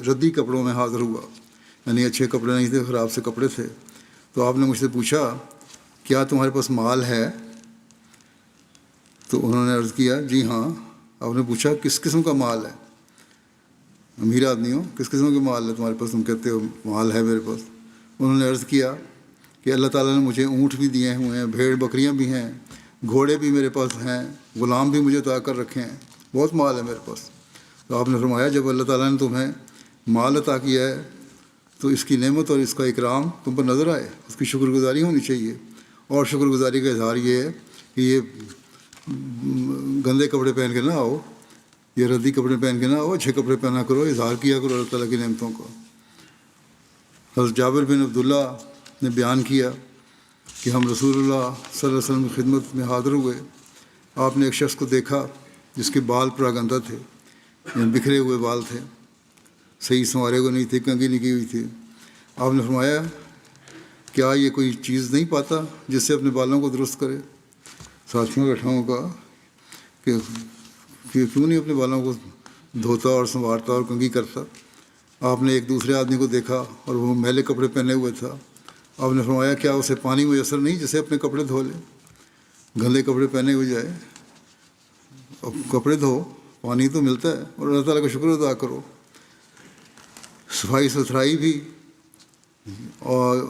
ردی کپڑوں میں حاضر ہوا، یعنی اچھے کپڑے نہیں تھے، خراب سے کپڑے تھے۔ تو آپ نے مجھ سے پوچھا کیا تمہارے پاس مال ہے؟ تو انہوں نے عرض کیا جی ہاں۔ آپ نے پوچھا کس قسم کا مال ہے؟ امیر آدمی ہو، کس قسم کا مال ہے تمہارے پاس؟ تم کہتے ہو مال ہے میرے پاس۔ انہوں نے عرض کیا کہ اللہ تعالیٰ نے مجھے اونٹ بھی دیے ہوئے ہیں، بھیڑ بکریاں بھی ہیں، گھوڑے بھی میرے پاس ہیں، غلام بھی مجھے عطا کر رکھے ہیں، بہت مال ہے میرے پاس۔ تو آپ نے فرمایا جب اللہ تعالیٰ نے تمہیں مال عطا کیا ہے تو اس کی نعمت اور اس کا اکرام تم پر نظر آئے، اس کی شکر گزاری ہونی چاہیے، اور شکر گزاری کا اظہار یہ ہے کہ یہ گندے کپڑے پہن کے نہ آؤ، یہ ردی کپڑے پہن کے نہ آؤ، اچھے کپڑے پہنا کرو، اظہار کیا کرو اللہ تعالیٰ کی نعمتوں کا۔ حضرت جابر بن عبداللہ نے بیان کیا کہ ہم رسول اللہ صلی اللہ علیہ وسلم کی خدمت میں حاضر ہوئے، آپ نے ایک شخص کو دیکھا جس کے بال پراگندہ تھے، یعنی بکھرے ہوئے بال تھے، صحیح سنوارے کو نہیں تھے، کنگھی نہیں کی ہوئی تھی۔ آپ نے فرمایا کیا یہ کوئی چیز نہیں پاتا جس سے اپنے بالوں کو درست کرے؟ ساتھیوں بیٹھاؤں کا کہ کیوں نہیں اپنے بالوں کو دھوتا اور سنوارتا اور کنگھی کرتا؟ آپ نے ایک دوسرے آدمی کو دیکھا اور وہ میلے کپڑے پہنے ہوئے تھا، آپ نے فرمایا کیا اسے پانی میسر نہیں جسے اپنے کپڑے دھو لے؟ گندے کپڑے پہنے ہوئے جائے، اب کپڑے دھو، پانی تو ملتا ہے، اور اللہ تعالیٰ کا شکر ادا کرو۔ صفائی ستھرائی بھی، اور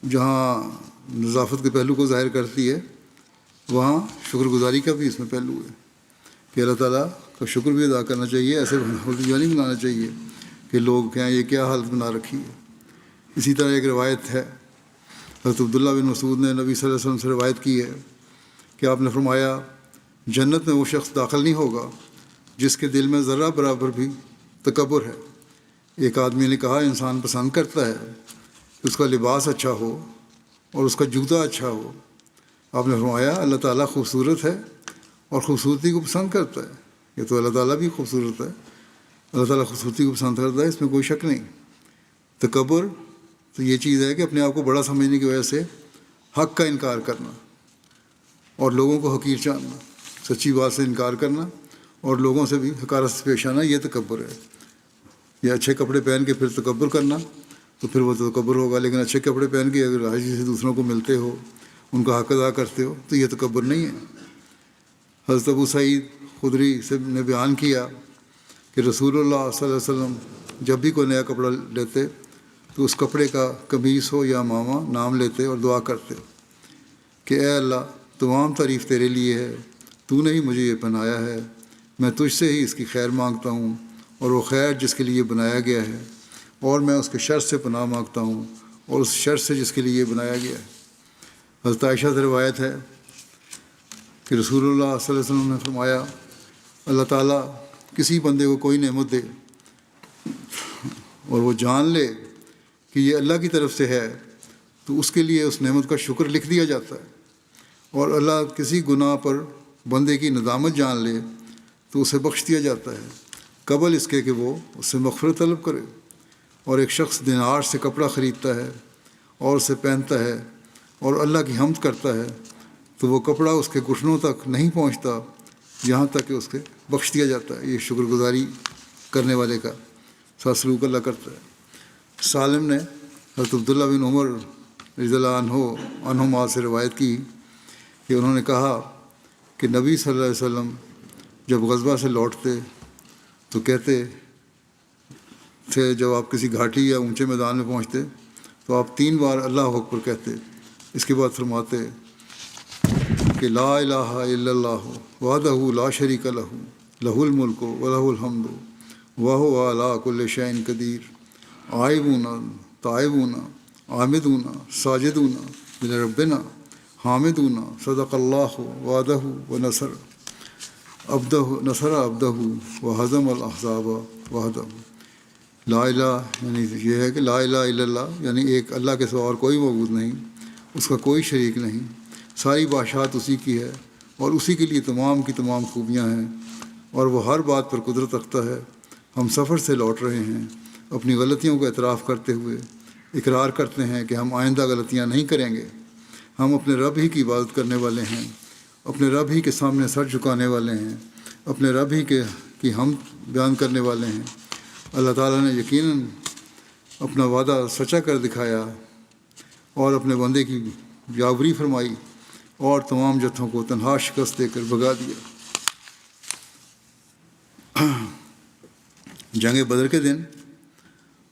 جہاں نظافت کے پہلو کو ظاہر کرتی ہے وہاں شکر گزاری کا بھی اس میں پہلو ہے کہ اللہ تعالیٰ کا شکر بھی ادا کرنا چاہیے، ایسے نہیں بنانا چاہیے کہ لوگ کہیں یہ کیا حالت بنا رکھی ہے۔ اسی طرح ایک روایت ہے، حضرت عبداللہ بن مسعود نے نبی صلی اللہ علیہ وسلم سے روایت کی ہے کہ آپ نے فرمایا جنت میں وہ شخص داخل نہیں ہوگا جس کے دل میں ذرہ برابر بھی تکبر ہے۔ ایک آدمی نے کہا انسان پسند کرتا ہے کہ اس کا لباس اچھا ہو اور اس کا جوتا اچھا ہو۔ آپ نے فرمایا اللہ تعالیٰ خوبصورت ہے اور خوبصورتی کو پسند کرتا ہے۔ یہ تو اللہ تعالیٰ بھی خوبصورت ہے، اللہ تعالیٰ خوبصورتی کو پسند کرتا ہے، اس میں کوئی شک نہیں۔ تکبر تو یہ چیز ہے کہ اپنے آپ کو بڑا سمجھنے کی وجہ سے حق کا انکار کرنا اور لوگوں کو حقیر جاننا، سچی بات سے انکار کرنا اور لوگوں سے بھی حقارت سے پیش آنا، یہ تکبر ہے۔ یا اچھے کپڑے پہن کے پھر تکبر کرنا تو پھر وہ تکبر ہوگا، لیکن اچھے کپڑے پہن کے اگر حاجی سے دوسروں کو ملتے ہو، ان کا حق ادا کرتے ہو تو یہ تکبر نہیں ہے۔ حضرت ابو سعید خدری سے نے بیان کیا کہ رسول اللہ صلی اللہ علیہ وسلم جب بھی کوئی نیا کپڑا لیتے تو اس کپڑے کا قمیص ہو یا امامہ نام لیتے اور دعا کرتے کہ اے اللہ تمام تعریف تیرے لیے ہے، تو نے ہی مجھے یہ پہنایا ہے، میں تجھ سے ہی اس کی خیر مانگتا ہوں اور وہ خیر جس کے لیے بنایا گیا ہے، اور میں اس کے شر سے پناہ مانگتا ہوں اور اس شر سے جس کے لیے بنایا گیا ہے۔ حضرت عائشہ سے روایت ہے کہ رسول اللہ صلی اللہ علیہ وسلم نے فرمایا اللہ تعالیٰ کسی بندے کو کوئی نعمت دے اور وہ جان لے کہ یہ اللہ کی طرف سے ہے تو اس کے لیے اس نعمت کا شکر لکھ دیا جاتا ہے، اور اللہ کسی گناہ پر بندے کی ندامت جان لے تو اسے بخش دیا جاتا ہے قبل اس کے کہ وہ اس سے مغفرت طلب کرے۔ اور ایک شخص دینار سے کپڑا خریدتا ہے اور اسے پہنتا ہے اور اللہ کی حمد کرتا ہے تو وہ کپڑا اس کے گھٹنوں تک نہیں پہنچتا یہاں تک کہ اس کے بخش دیا جاتا ہے۔ یہ شکر گزاری کرنے والے کا ساتھ سلوک اللہ کرتا ہے۔ سالم نے حضرت عبداللہ بن عمر رضی اللہ عنہما سے روایت کی کہ انہوں نے کہا کہ نبی صلی اللہ علیہ وسلم جب غزوہ سے لوٹتے تو کہتے تھے، جب آپ کسی گھاٹی یا اونچے میدان میں پہنچتے تو آپ 3 بار اللہ اکبر کہتے، اس کے بعد فرماتے کہ لا الہ الا اللہ وحدہ لا شریک لہ لہ الملک و لہ الحمد وہو علی کل شیء قدیر آئبون تائبون عامدون ساجدون لربنا حامدون صدق اللہ وعدہ ونصر عبدہ وہزم الاحزاب وحدہ۔ لا الہ یعنی یہ ہے کہ لا الہ الا اللہ یعنی ایک اللہ کے سوا اور کوئی معبود نہیں، اس کا کوئی شریک نہیں، ساری بادشاہت اسی کی ہے اور اسی کے لیے تمام کی تمام خوبیاں ہیں اور وہ ہر بات پر قدرت رکھتا ہے۔ ہم سفر سے لوٹ رہے ہیں، اپنی غلطیوں کا اعتراف کرتے ہوئے اقرار کرتے ہیں کہ ہم آئندہ غلطیاں نہیں کریں گے۔ ہم اپنے رب ہی کی عبادت کرنے والے ہیں، اپنے رب ہی کے سامنے سر جھکانے والے ہیں، اپنے رب ہی کی حمد بیان کرنے والے ہیں۔ اللہ تعالیٰ نے یقیناً اپنا وعدہ سچا کر دکھایا اور اپنے بندے کی یاوری فرمائی اور تمام جتھوں کو تنہا شکست دے کر بھگا دیا۔ جنگ بدر کے دن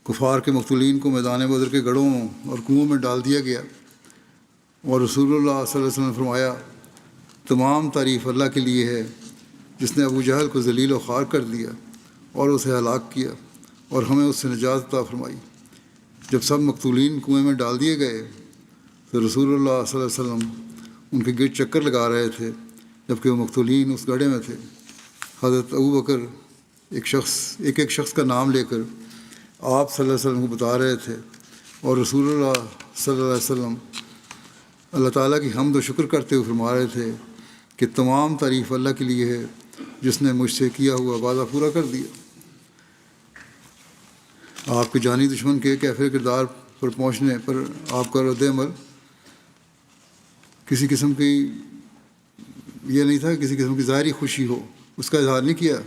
کفار کے مقتولین کو میدان بدر کے گڑھوں اور کنوؤں میں ڈال دیا گیا، اور رسول اللہ صلی اللہ علیہ وسلم نے فرمایا تمام تعریف اللہ کے لیے ہے جس نے ابو جہل کو ذلیل و خوار کر دیا اور اسے ہلاک کیا اور ہمیں اس سے نجات عطا فرمائی۔ جب سب مقتولین کنویں میں ڈال دیے گئے تو رسول اللہ صلی اللہ علیہ وسلم ان کے گرد چکر لگا رہے تھے جبکہ وہ مقتولین اس گڑھے میں تھے۔ حضرت ابو بکر ایک ایک شخص کا نام لے کر آپ صلی اللہ علیہ وسلم کو بتا رہے تھے، اور رسول اللہ صلی اللہ علیہ وسلم اللہ تعالیٰ کی حمد و شکر کرتے ہوئے فرما رہے تھے کہ تمام تعریف اللہ کے لیے ہے جس نے مجھ سے کیا ہوا وعدہ پورا کر دیا۔ آپ کے جانی دشمن کے کیفر کردار پر پہنچنے پر آپ کا رد عمل کسی قسم کی یہ نہیں تھا، کسی قسم کی ظاہری خوشی ہو، اس کا اظہار نہیں کیا،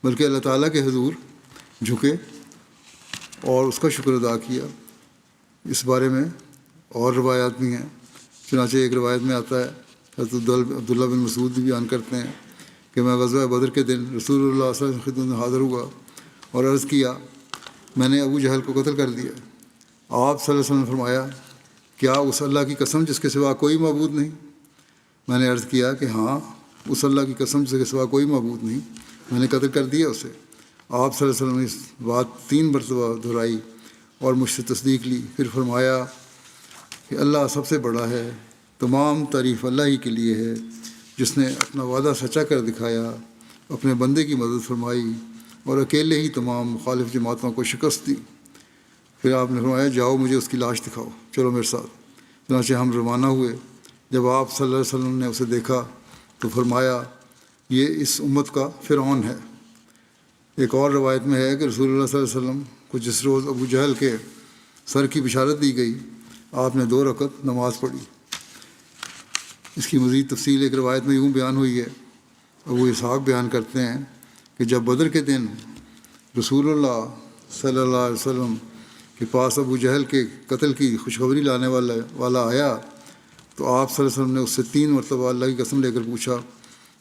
بلکہ اللہ تعالیٰ کے حضور جھکے اور اس کا شکر ادا کیا۔ اس بارے میں اور روایات بھی ہیں، چنانچہ ایک روایت میں آتا ہے، حضرت عبداللہ بن مسعود بھی بیان کرتے ہیں کہ میں غزوہ بدر کے دن رسول اللہ صلی اللہ علیہ وسلم کی خدمت میں حاضر ہوا اور عرض کیا میں نے ابو جہل کو قتل کر دیا۔ آپ صلی اللہ علیہ وسلم نے فرمایا کیا اس اللہ کی قسم جس کے سوا کوئی معبود نہیں؟ میں نے عرض کیا کہ ہاں، اس اللہ کی قسم جس کے سوا کوئی معبود نہیں، میں نے قتل کر دیا اسے۔ آپ صلی اللہ علیہ وسلم نے اس بات 3 مرتبہ دہرائی اور مجھ سے تصدیق لی. پھر فرمایا کہ اللہ سب سے بڑا ہے، تمام تعریف اللہ ہی کے لیے ہے جس نے اپنا وعدہ سچا کر دکھایا، اپنے بندے کی مدد فرمائی اور اکیلے ہی تمام مخالف جماعتوں کو شکست دی. پھر آپ نے فرمایا جاؤ مجھے اس کی لاش دکھاؤ، چلو میرے ساتھ. چنانچہ ہم روانہ ہوئے. جب آپ صلی اللہ علیہ وسلم نے اسے دیکھا تو فرمایا یہ اس امت کا فرعون ہے. ایک اور روایت میں ہے کہ رسول اللہ صلی اللہ علیہ وسلم کو جس روز ابو جہل کے سر کی بشارت دی گئی آپ نے 2 رکعت نماز پڑھی. اس کی مزید تفصیل ایک روایت میں یوں بیان ہوئی ہے. ابو اسحاق بیان کرتے ہیں کہ جب بدر کے دن رسول اللہ صلی اللہ علیہ وسلم کے پاس ابو جہل کے قتل کی خوشخبری لانے والا آیا تو آپ صلی اللہ علیہ وسلم نے اس سے 3 مرتبہ اللہ کی قسم لے کر پوچھا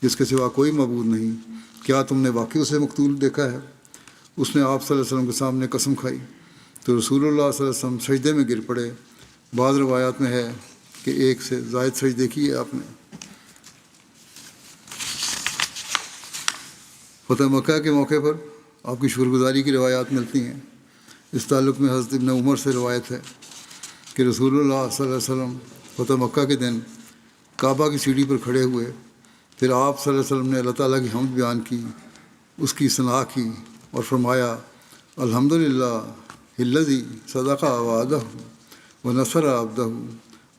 جس کے سوا کوئی معبود نہیں، کیا تم نے واقعی اسے مقتول دیکھا ہے؟ اس نے آپ صلی اللہ علیہ وسلم کے سامنے قسم کھائی تو رسول اللہ صلی اللہ علیہ وسلم سجدے میں گر پڑے. بعض روایات میں ہے کہ 1 سے زائد سجدے کیے آپ نے. فتح مکہ کے موقع پر آپ کی شکر گزاری کی روایات ملتی ہیں. اس تعلق میں حضرت ابن عمر سے روایت ہے کہ رسول اللہ صلی اللہ علیہ وسلم فتح مکہ کے دن کعبہ کی سیڑھی پر کھڑے ہوئے. پھر آپ صلی اللہ علیہ وسلم نے اللہ تعالیٰ کی حمد بیان کی، اس کی ثنا کی اور فرمایا الحمدللہ الذی صدق وعدہ ونصر عبدہ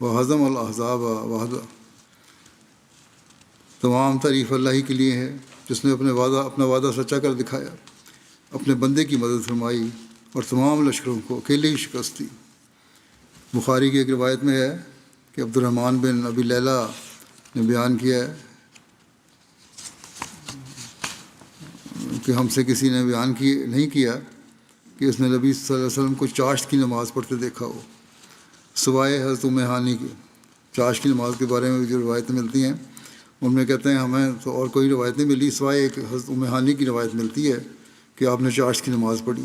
وہزم الاحزاب وحدہ. تمام تعریف اللہ ہی کے لیے ہے جس نے اپنا وعدہ سچا کر دکھایا، اپنے بندے کی مدد فرمائی اور تمام لشکروں کو اکیلے ہی شکست دی. بخاری کی ایک روایت میں ہے کہ عبد الرحمن بن ابی لیلہ نے بیان کیا ہے کہ ہم سے کسی نے بیان نہیں کیا کہ اس نے نبی صلی اللہ علیہ وسلم کو چاشت کی نماز پڑھتے دیکھا ہو سوائے حضرت ام ہانی کی. چاشت کی نماز کے بارے میں جو روایتیں ملتی ہیں ان میں کہتے ہیں ہمیں تو اور کوئی روایت نہیں ملی سوائے ایک حضرت ام ہانی کی روایت ملتی ہے کہ آپ نے چاشت کی نماز پڑھی.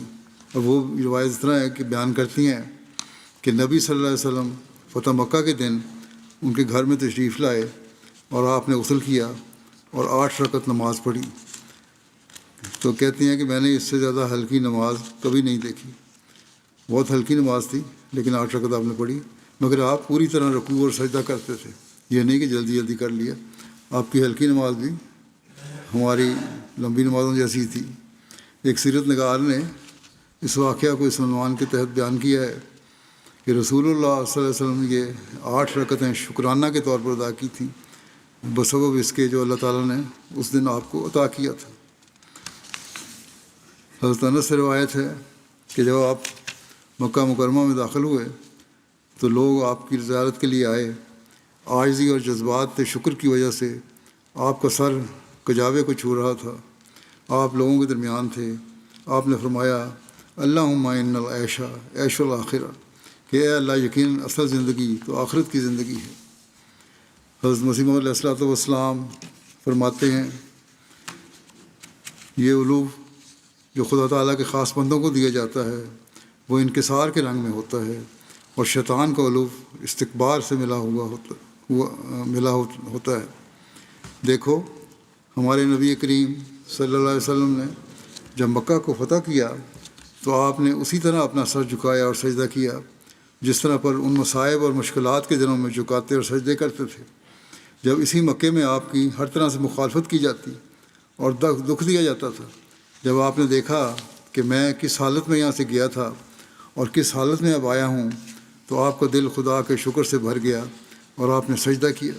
اور وہ روایت اس طرح ہے کہ بیان کرتی ہیں کہ نبی صلی اللہ علیہ وسلم فتح مکہ کے دن ان کے گھر میں تشریف لائے اور آپ نے غسل کیا اور 8 رکعت نماز پڑھی. تو کہتی ہیں کہ میں نے اس سے زیادہ ہلکی نماز کبھی نہیں دیکھی. بہت ہلکی نماز تھی لیکن 8 رکعت آپ نے پڑھی، مگر آپ پوری طرح رکوع اور سجدہ کرتے تھے، یہ نہیں کہ جلدی جلدی کر لیا. آپ کی ہلکی نماز بھی ہماری لمبی نمازوں جیسی تھی. ایک سیرت نگار نے اس واقعہ کو اس عنوان کے تحت بیان کیا ہے کہ رسول اللہ صلی اللہ علیہ وسلم نے یہ 8 رکعتیں شکرانہ کے طور پر ادا کی تھیں بسبب اس کے جو اللہ تعالیٰ نے اس دن آپ کو عطا کیا تھا. حضرت انس سے روایت ہے کہ جب آپ مکہ مکرمہ میں داخل ہوئے تو لوگ آپ کی زیارت کے لیے آئے. عاجزی اور جذبات شکر کی وجہ سے آپ کا سر کجاوے کو چھو رہا تھا. آپ لوگوں کے درمیان تھے. آپ نے فرمایا اللہم ان العیش عیش الآخرہ کہ اے اللہ یقین اصل زندگی تو آخرت کی زندگی ہے. حضرت مسیح موعود علیہ الصلوۃ والسلام فرماتے ہیں یہ علو جو خدا تعالیٰ کے خاص بندوں کو دیا جاتا ہے وہ انکسار کے رنگ میں ہوتا ہے اور شیطان کا علو استکبار سے ملا ہوتا ہے. دیکھو ہمارے نبی کریم صلی اللہ علیہ وسلم نے جب مکہ کو فتح کیا تو آپ نے اسی طرح اپنا سر جھکایا اور سجدہ کیا جس طرح پر ان مصائب اور مشکلات کے دنوں میں جھکاتے اور سجدے کرتے تھے. جب اسی مکے میں آپ کی ہر طرح سے مخالفت کی جاتی اور دکھ دیا جاتا تھا، جب آپ نے دیکھا کہ میں کس حالت میں یہاں سے گیا تھا اور کس حالت میں اب آیا ہوں تو آپ کا دل خدا کے شکر سے بھر گیا اور آپ نے سجدہ کیا.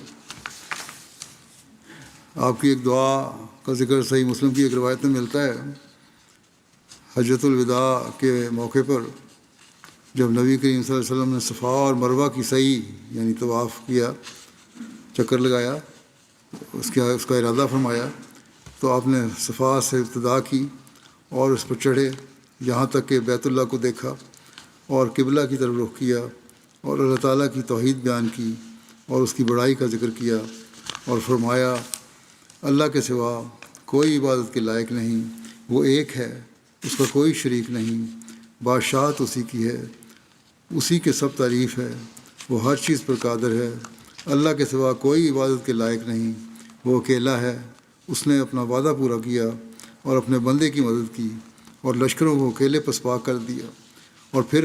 آپ کی ایک دعا کا ذکر صحیح مسلم کی ایک روایت میں ملتا ہے. حجۃ الوداع کے موقع پر جب نبی کریم صلی اللہ علیہ وسلم نے صفا اور مروہ کی سعی یعنی طواف کیا، چکر لگایا، اس کا ارادہ فرمایا تو آپ نے صفا سے ابتدا کی اور اس پر چڑھے یہاں تک کہ بیت اللہ کو دیکھا اور قبلہ کی طرف رخ کیا اور اللہ تعالیٰ کی توحید بیان کی اور اس کی بڑائی کا ذکر کیا اور فرمایا اللہ کے سوا کوئی عبادت کے لائق نہیں، وہ ایک ہے، اس کا کوئی شریک نہیں، بادشاہت اسی کی ہے، اسی کے سب تعریف ہے، وہ ہر چیز پر قادر ہے، اللہ کے سوا کوئی عبادت کے لائق نہیں، وہ اکیلا ہے، اس نے اپنا وعدہ پورا کیا اور اپنے بندے کی مدد کی اور لشکروں کو اکیلے پسپا کر دیا، اور پھر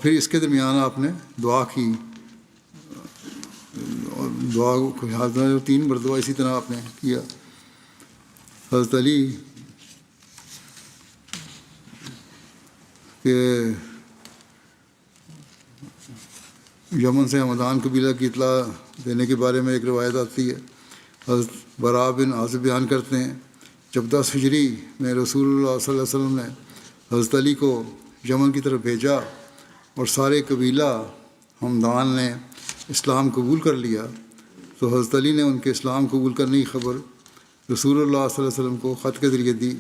اس کے درمیان آپ نے دعا کی، اور دعا کو 3 مرتبہ اسی طرح آپ نے کیا۔ حضرت علی کہ یمن سے ہمدان قبیلہ کی اطلاع دینے کے بارے میں ایک روایت آتی ہے۔ حضرت براء بن عازب بیان کرتے ہیں، جب 10 ہجری میں رسول اللہ صلی اللہ علیہ وسلم نے حضرت علی کو یمن کی طرف بھیجا اور سارے قبیلہ ہمدان نے اسلام قبول کر لیا، تو حضرت علی نے ان کے اسلام قبول کرنے کی خبر رسول اللہ صلی اللہ علیہ وسلم کو خط کے ذریعے دی۔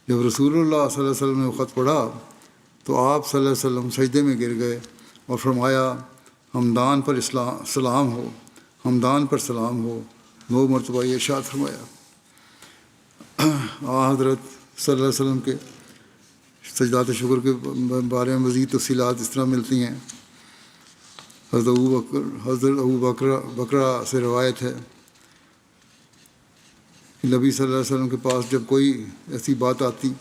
جب رسول اللہ صلی اللہ علیہ وسلم نے وہ خط پڑھا تو آپ صلی اللہ علیہ وسلم سجدے میں گر گئے اور فرمایا، ہمدان پر سلام ہو، ہمدان پر سلام ہو، 9 مرتبہ یہ ارشاد فرمایا۔ حضرت صلی اللہ علیہ وسلم کے سجدات شکر کے بارے میں مزید تفصیلات اس طرح ملتی ہیں۔ حضرت ابو بکرہ سے روایت ہے کہ نبی صلی اللہ علیہ وسلم کے پاس جب کوئی ایسی بات آتی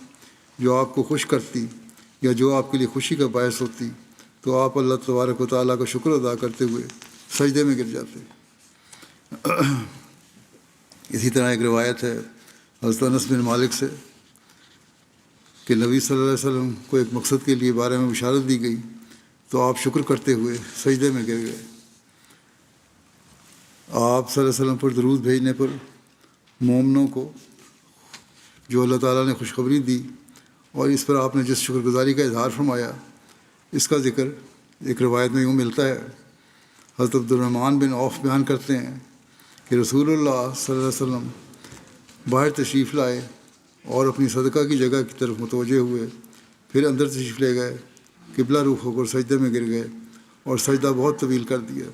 جو آپ کو خوش کرتی یا جو آپ کے لیے خوشی کا باعث ہوتی تو آپ اللہ تبارک و تعالیٰ کا شکر ادا کرتے ہوئے سجدے میں گر جاتے۔ اسی طرح ایک روایت ہے حضرت انس بن مالک سے کہ نبی صلی اللہ علیہ وسلم کو ایک مقصد کے لیے بارے میں بشارت دی گئی تو آپ شکر کرتے ہوئے سجدے میں گر گئے۔ آپ صلی اللہ علیہ وسلم پر درود بھیجنے پر مومنوں کو جو اللہ تعالیٰ نے خوشخبری دی اور اس پر آپ نے جس شکر گزاری کا اظہار فرمایا، اس کا ذکر ایک روایت میں یوں ملتا ہے۔ حضرت عبد الرحمن بن عوف بیان کرتے ہیں کہ رسول اللہ صلی اللہ علیہ وسلم باہر تشریف لائے اور اپنی صدقہ کی جگہ کی طرف متوجہ ہوئے، پھر اندر تشریف لے گئے، قبلہ رخ ہو کر سجدے میں گر گئے اور سجدہ بہت طویل کر دیا،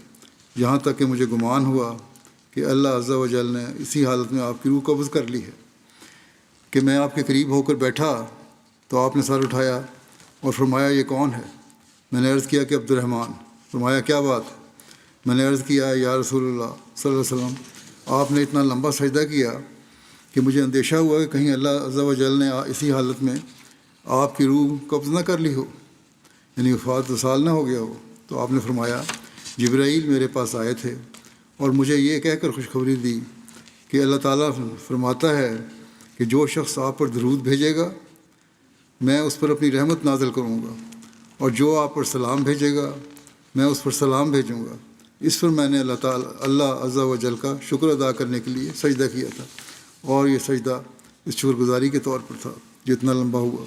یہاں تک کہ مجھے گمان ہوا کہ اللہ عز و جل نے اسی حالت میں آپ کی روح قبض کر لی ہے کہ میں آپ کے قریب ہو کر بیٹھا تو آپ نے سر اٹھایا اور فرمایا، یہ کون ہے؟ میں نے عرض کیا کہ عبد الرحمن۔ فرمایا، کیا بات ہے؟ میں نے عرض کیا، یا رسول اللہ صلی اللہ علیہ وسلم، آپ نے اتنا لمبا سجدہ کیا کہ مجھے اندیشہ ہوا کہ کہیں اللہ عز و جل نے اسی حالت میں آپ کی روح قبض نہ کر لی ہو، یعنی وفات وصال نہ ہو گیا ہو۔ تو آپ نے فرمایا، جبرائیل میرے پاس آئے تھے اور مجھے یہ کہہ کر خوشخبری دی کہ اللہ تعالیٰ فرماتا ہے کہ جو شخص آپ پر درود بھیجے گا میں اس پر اپنی رحمت نازل کروں گا، اور جو آپ پر سلام بھیجے گا میں اس پر سلام بھیجوں گا۔ اس پر میں نے اللہ عز و جل کا شکر ادا کرنے کے لیے سجدہ کیا تھا، اور یہ سجدہ اس شکر گزاری کے طور پر تھا جو اتنا لمبا ہوا۔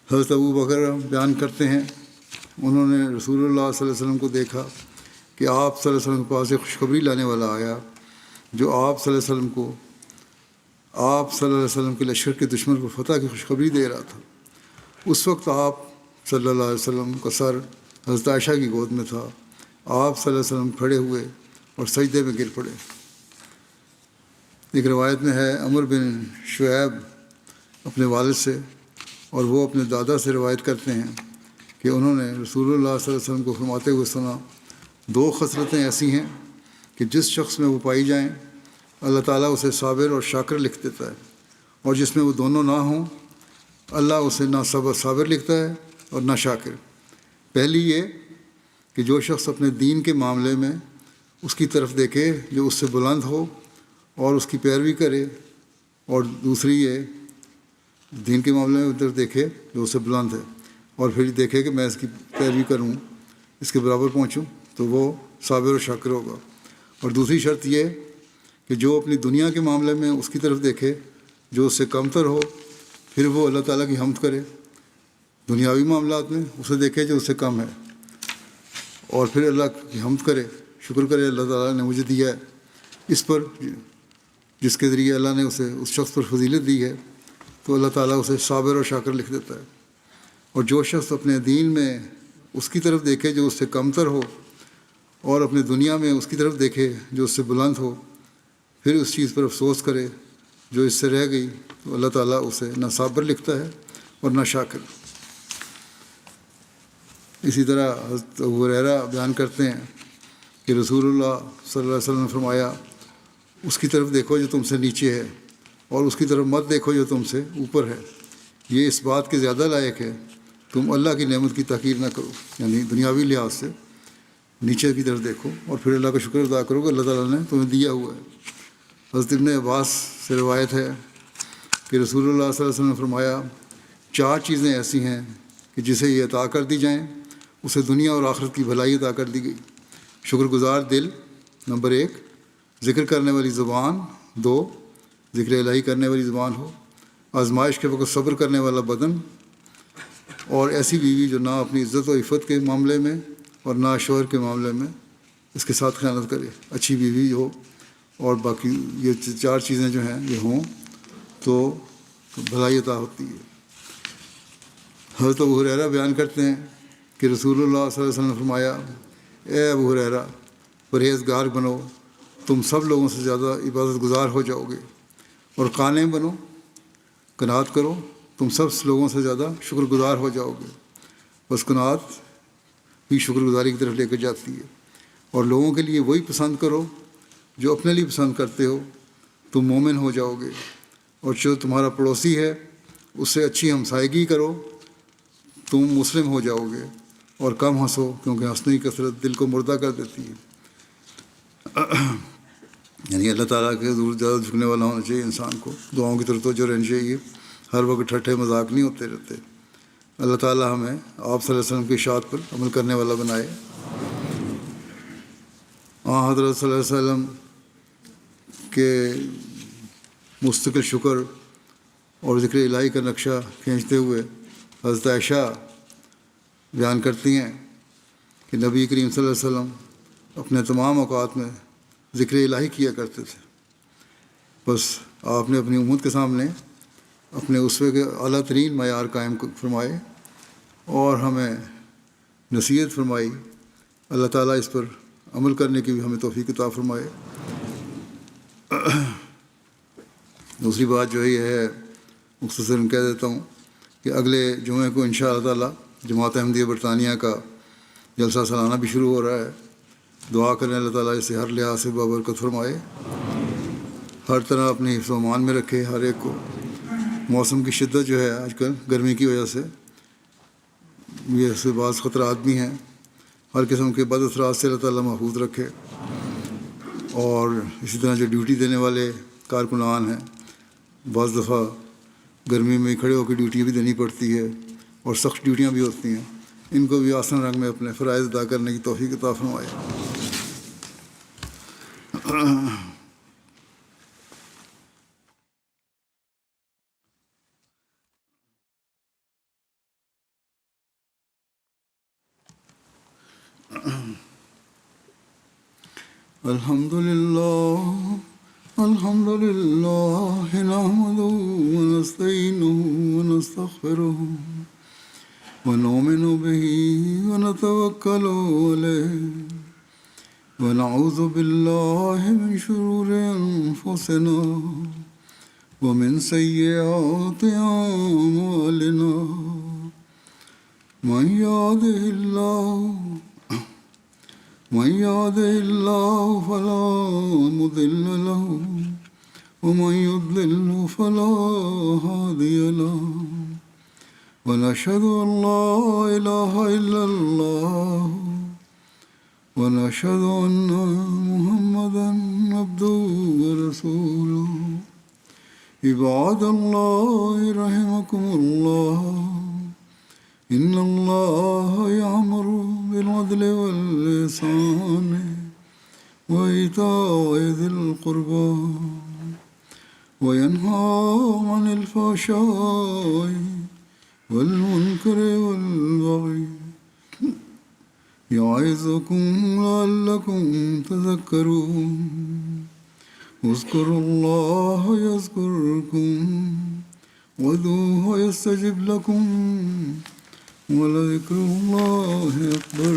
حضرت ابو بکر بیان کرتے ہیں، انہوں نے رسول اللہ صلی اللہ علیہ وسلم کو دیکھا کہ آپ صلی اللہ علیہ وسلم کے پاس ایک خوشخبری لانے والا آیا جو آپ صلی اللہ علیہ وسلم کے لشکر کے دشمن کو فتح کی خوشخبری دے رہا تھا۔ اس وقت آپ صلی اللہ علیہ وسلم کا سر حضرت عائشہ کی گود میں تھا۔ آپ صلی اللہ علیہ وسلم کھڑے ہوئے اور سجدے میں گر پڑے۔ ایک روایت میں ہے، عمر بن شعیب اپنے والد سے اور وہ اپنے دادا سے روایت کرتے ہیں کہ انہوں نے رسول اللہ صلی اللہ علیہ وسلم کو فرماتے ہوئے سنا، 2 خصلتیں ایسی ہیں کہ جس شخص میں وہ پائی جائیں اللہ تعالیٰ اسے صابر اور شاکر لکھ دیتا ہے، اور جس میں وہ دونوں نہ ہوں اللہ اسے نہ صابر لکھتا ہے اور نہ شاکر۔ پہلی یہ کہ جو شخص اپنے دین کے معاملے میں اس کی طرف دیکھے جو اس سے بلند ہو اور اس کی پیروی کرے، اور دوسری یہ دین کے معاملے میں ادھر دیکھے جو اس سے بلند ہے اور پھر دیکھے کہ میں اس کی پیروی کروں، اس کے برابر پہنچوں، تو وہ صابر و شاکر ہوگا۔ اور دوسری شرط یہ کہ جو اپنی دنیا کے معاملے میں اس کی طرف دیکھے جو اس سے کم تر ہو، پھر وہ اللہ تعالیٰ کی حمد کرے، دنیاوی معاملات میں اسے دیکھے جو اس سے کم ہے، اور پھر اللہ کی حمد کرے، شکر کرے اللہ تعالیٰ نے مجھے دیا ہے اس پر جس کے ذریعے اللہ نے اسے اس شخص پر فضیلت دی ہے، تو اللہ تعالیٰ اسے صابر اور شاکر لکھ دیتا ہے۔ اور جو شخص اپنے دین میں اس کی طرف دیکھے جو اس سے کم تر ہو اور اپنے دنیا میں اس کی طرف دیکھے جو اس سے بلند ہو، پھر اس چیز پر افسوس کرے جو اس سے رہ گئی، تو اللہ تعالیٰ اسے نہ صابر لکھتا ہے اور نہ شاکر۔ اسی طرح حضرت ابو ہریرہ بیان کرتے ہیں کہ رسول اللہ صلی اللہ علیہ وسلم نے فرمایا، اس کی طرف دیکھو جو تم سے نیچے ہے اور اس کی طرف مت دیکھو جو تم سے اوپر ہے، یہ اس بات کے زیادہ لائق ہے تم اللہ کی نعمت کی تحقیر نہ کرو، یعنی دنیاوی لحاظ سے نیچے کی طرف دیکھو اور پھر اللہ کا شکر ادا کرو کہ اللہ تعالیٰ نے تمہیں دیا ہوا ہے۔ حضرت ابن عباس سے روایت ہے کہ رسول اللہ صلی اللہ علیہ وسلم نے فرمایا 4 چیزیں ایسی ہیں کہ جسے یہ عطا کر دی جائیں اسے دنیا اور آخرت کی بھلائی عطا کر دی گئی۔ شکر گزار دل نمبر 1، ذکر کرنے والی زبان 2، ذکر الہی کرنے والی زبان ہو، آزمائش کے وقت صبر کرنے والا بدن، اور ایسی بیوی جو نہ اپنی عزت و عفت کے معاملے میں اور نہ شوہر کے معاملے میں اس کے ساتھ خیانت کرے، اچھی بیوی ہو اور باقی یہ 4 چیزیں جو ہیں یہ ہوں تو بھلائی عطا ہوتی ہے۔ حضرت ابو ہریرہ بیان کرتے ہیں کہ رسول اللہ صلی اللہ علیہ وسلم نے فرمایا، اے ابو ہریرہ پرہیزگار بنو، تم سب لوگوں سے زیادہ عبادت گزار ہو جاؤ گے، اور قانع بنو، قناعت کرو، تم سب لوگوں سے زیادہ شکر گزار ہو جاؤ گے۔ بس قناعت ہی شکر گزاری کی طرف لے کر جاتی ہے۔ اور لوگوں کے لیے وہی پسند کرو جو اپنے لیے پسند کرتے ہو، تم مومن ہو جاؤ گے۔ اور جو تمہارا پڑوسی ہے اس سے اچھی ہمسائیگی کرو، تم مسلم ہو جاؤ گے۔ اور کم ہنسو کیونکہ ہنسنے کی کثرت دل کو مردہ کر دیتی ہے۔ یعنی اللہ تعالیٰ کے حضور زیادہ جھکنے والا ہونا چاہیے انسان کو، دعاؤں کی طرف توجہ رہنی چاہیے، ہر وقت ٹھٹھے مذاق نہیں ہوتے رہتے۔ اللہ تعالیٰ ہمیں آپ صلی اللہ علیہ وسلم کی اشاعت پر عمل کرنے والا بنائے۔ حضرت صلی اللہ علیہ وسلم کے مستقل شکر اور ذکر الہی کا نقشہ کھینچتے ہوئے حضرت عائشہ بیان کرتی ہیں کہ نبی کریم صلی اللہ علیہ وسلم اپنے تمام اوقات میں ذکر الہی کیا کرتے تھے۔ بس آپ نے اپنی امت کے سامنے اپنے اسوے کے اعلیٰ ترین معیار قائم فرمائے اور ہمیں نصیحت فرمائی۔ اللہ تعالیٰ اس پر عمل کرنے کی بھی ہمیں توفیق عطا فرمائے۔ دوسری بات جو ہے یہ ہے، مختصراً کہہ دیتا ہوں کہ اگلے جمعے کو انشاءاللہ تعالیٰ جماعت احمدیہ برطانیہ کا جلسہ سالانہ بھی شروع ہو رہا ہے۔ دعا کریں اللہ تعالیٰ اسے ہر لحاظ سے بابرکت فرمائے، ہر طرح اپنے حفظ و امان میں رکھے ہر ایک کو۔ موسم کی شدت جو ہے آج کل گرمی کی وجہ سے یہ اس سے بعض خطرات بھی ہیں، ہر قسم کے بد اثرات سے اللہ تعالیٰ محفوظ رکھے۔ اور اسی طرح جو ڈیوٹی دینے والے کارکنان ہیں، بعض دفعہ گرمی میں کھڑے ہو کے ڈیوٹی بھی دینی پڑتی ہے اور سخت ڈیوٹیاں بھی ہوتی ہیں، ان کو بھی آسان رنگ میں اپنے فرائض ادا کرنے کی توفیق عطا فرمائے۔ الحمد لله نحمده ونستعينه ونستغفره ونؤمن به ونتوكل عليه ونعوذ بالله من شرور أنفسنا ومن سيئات أعمالنا من يهده الله فلا مضل له ومن يضلل فلا هادي له ونشهد أن لا إله إلا الله ونشهد أن محمدا عبده ورسوله عباد الله رحمكم الله إن الله يأمر بالعدل والإحسان وإيتاء ذي القربى وينهى عن الفحشاء والمنكر والبغي يعظكم لعلكم تذكرون اذكروا الله يذكركم وادعوه يستجب لكم ولذكر الله أكبر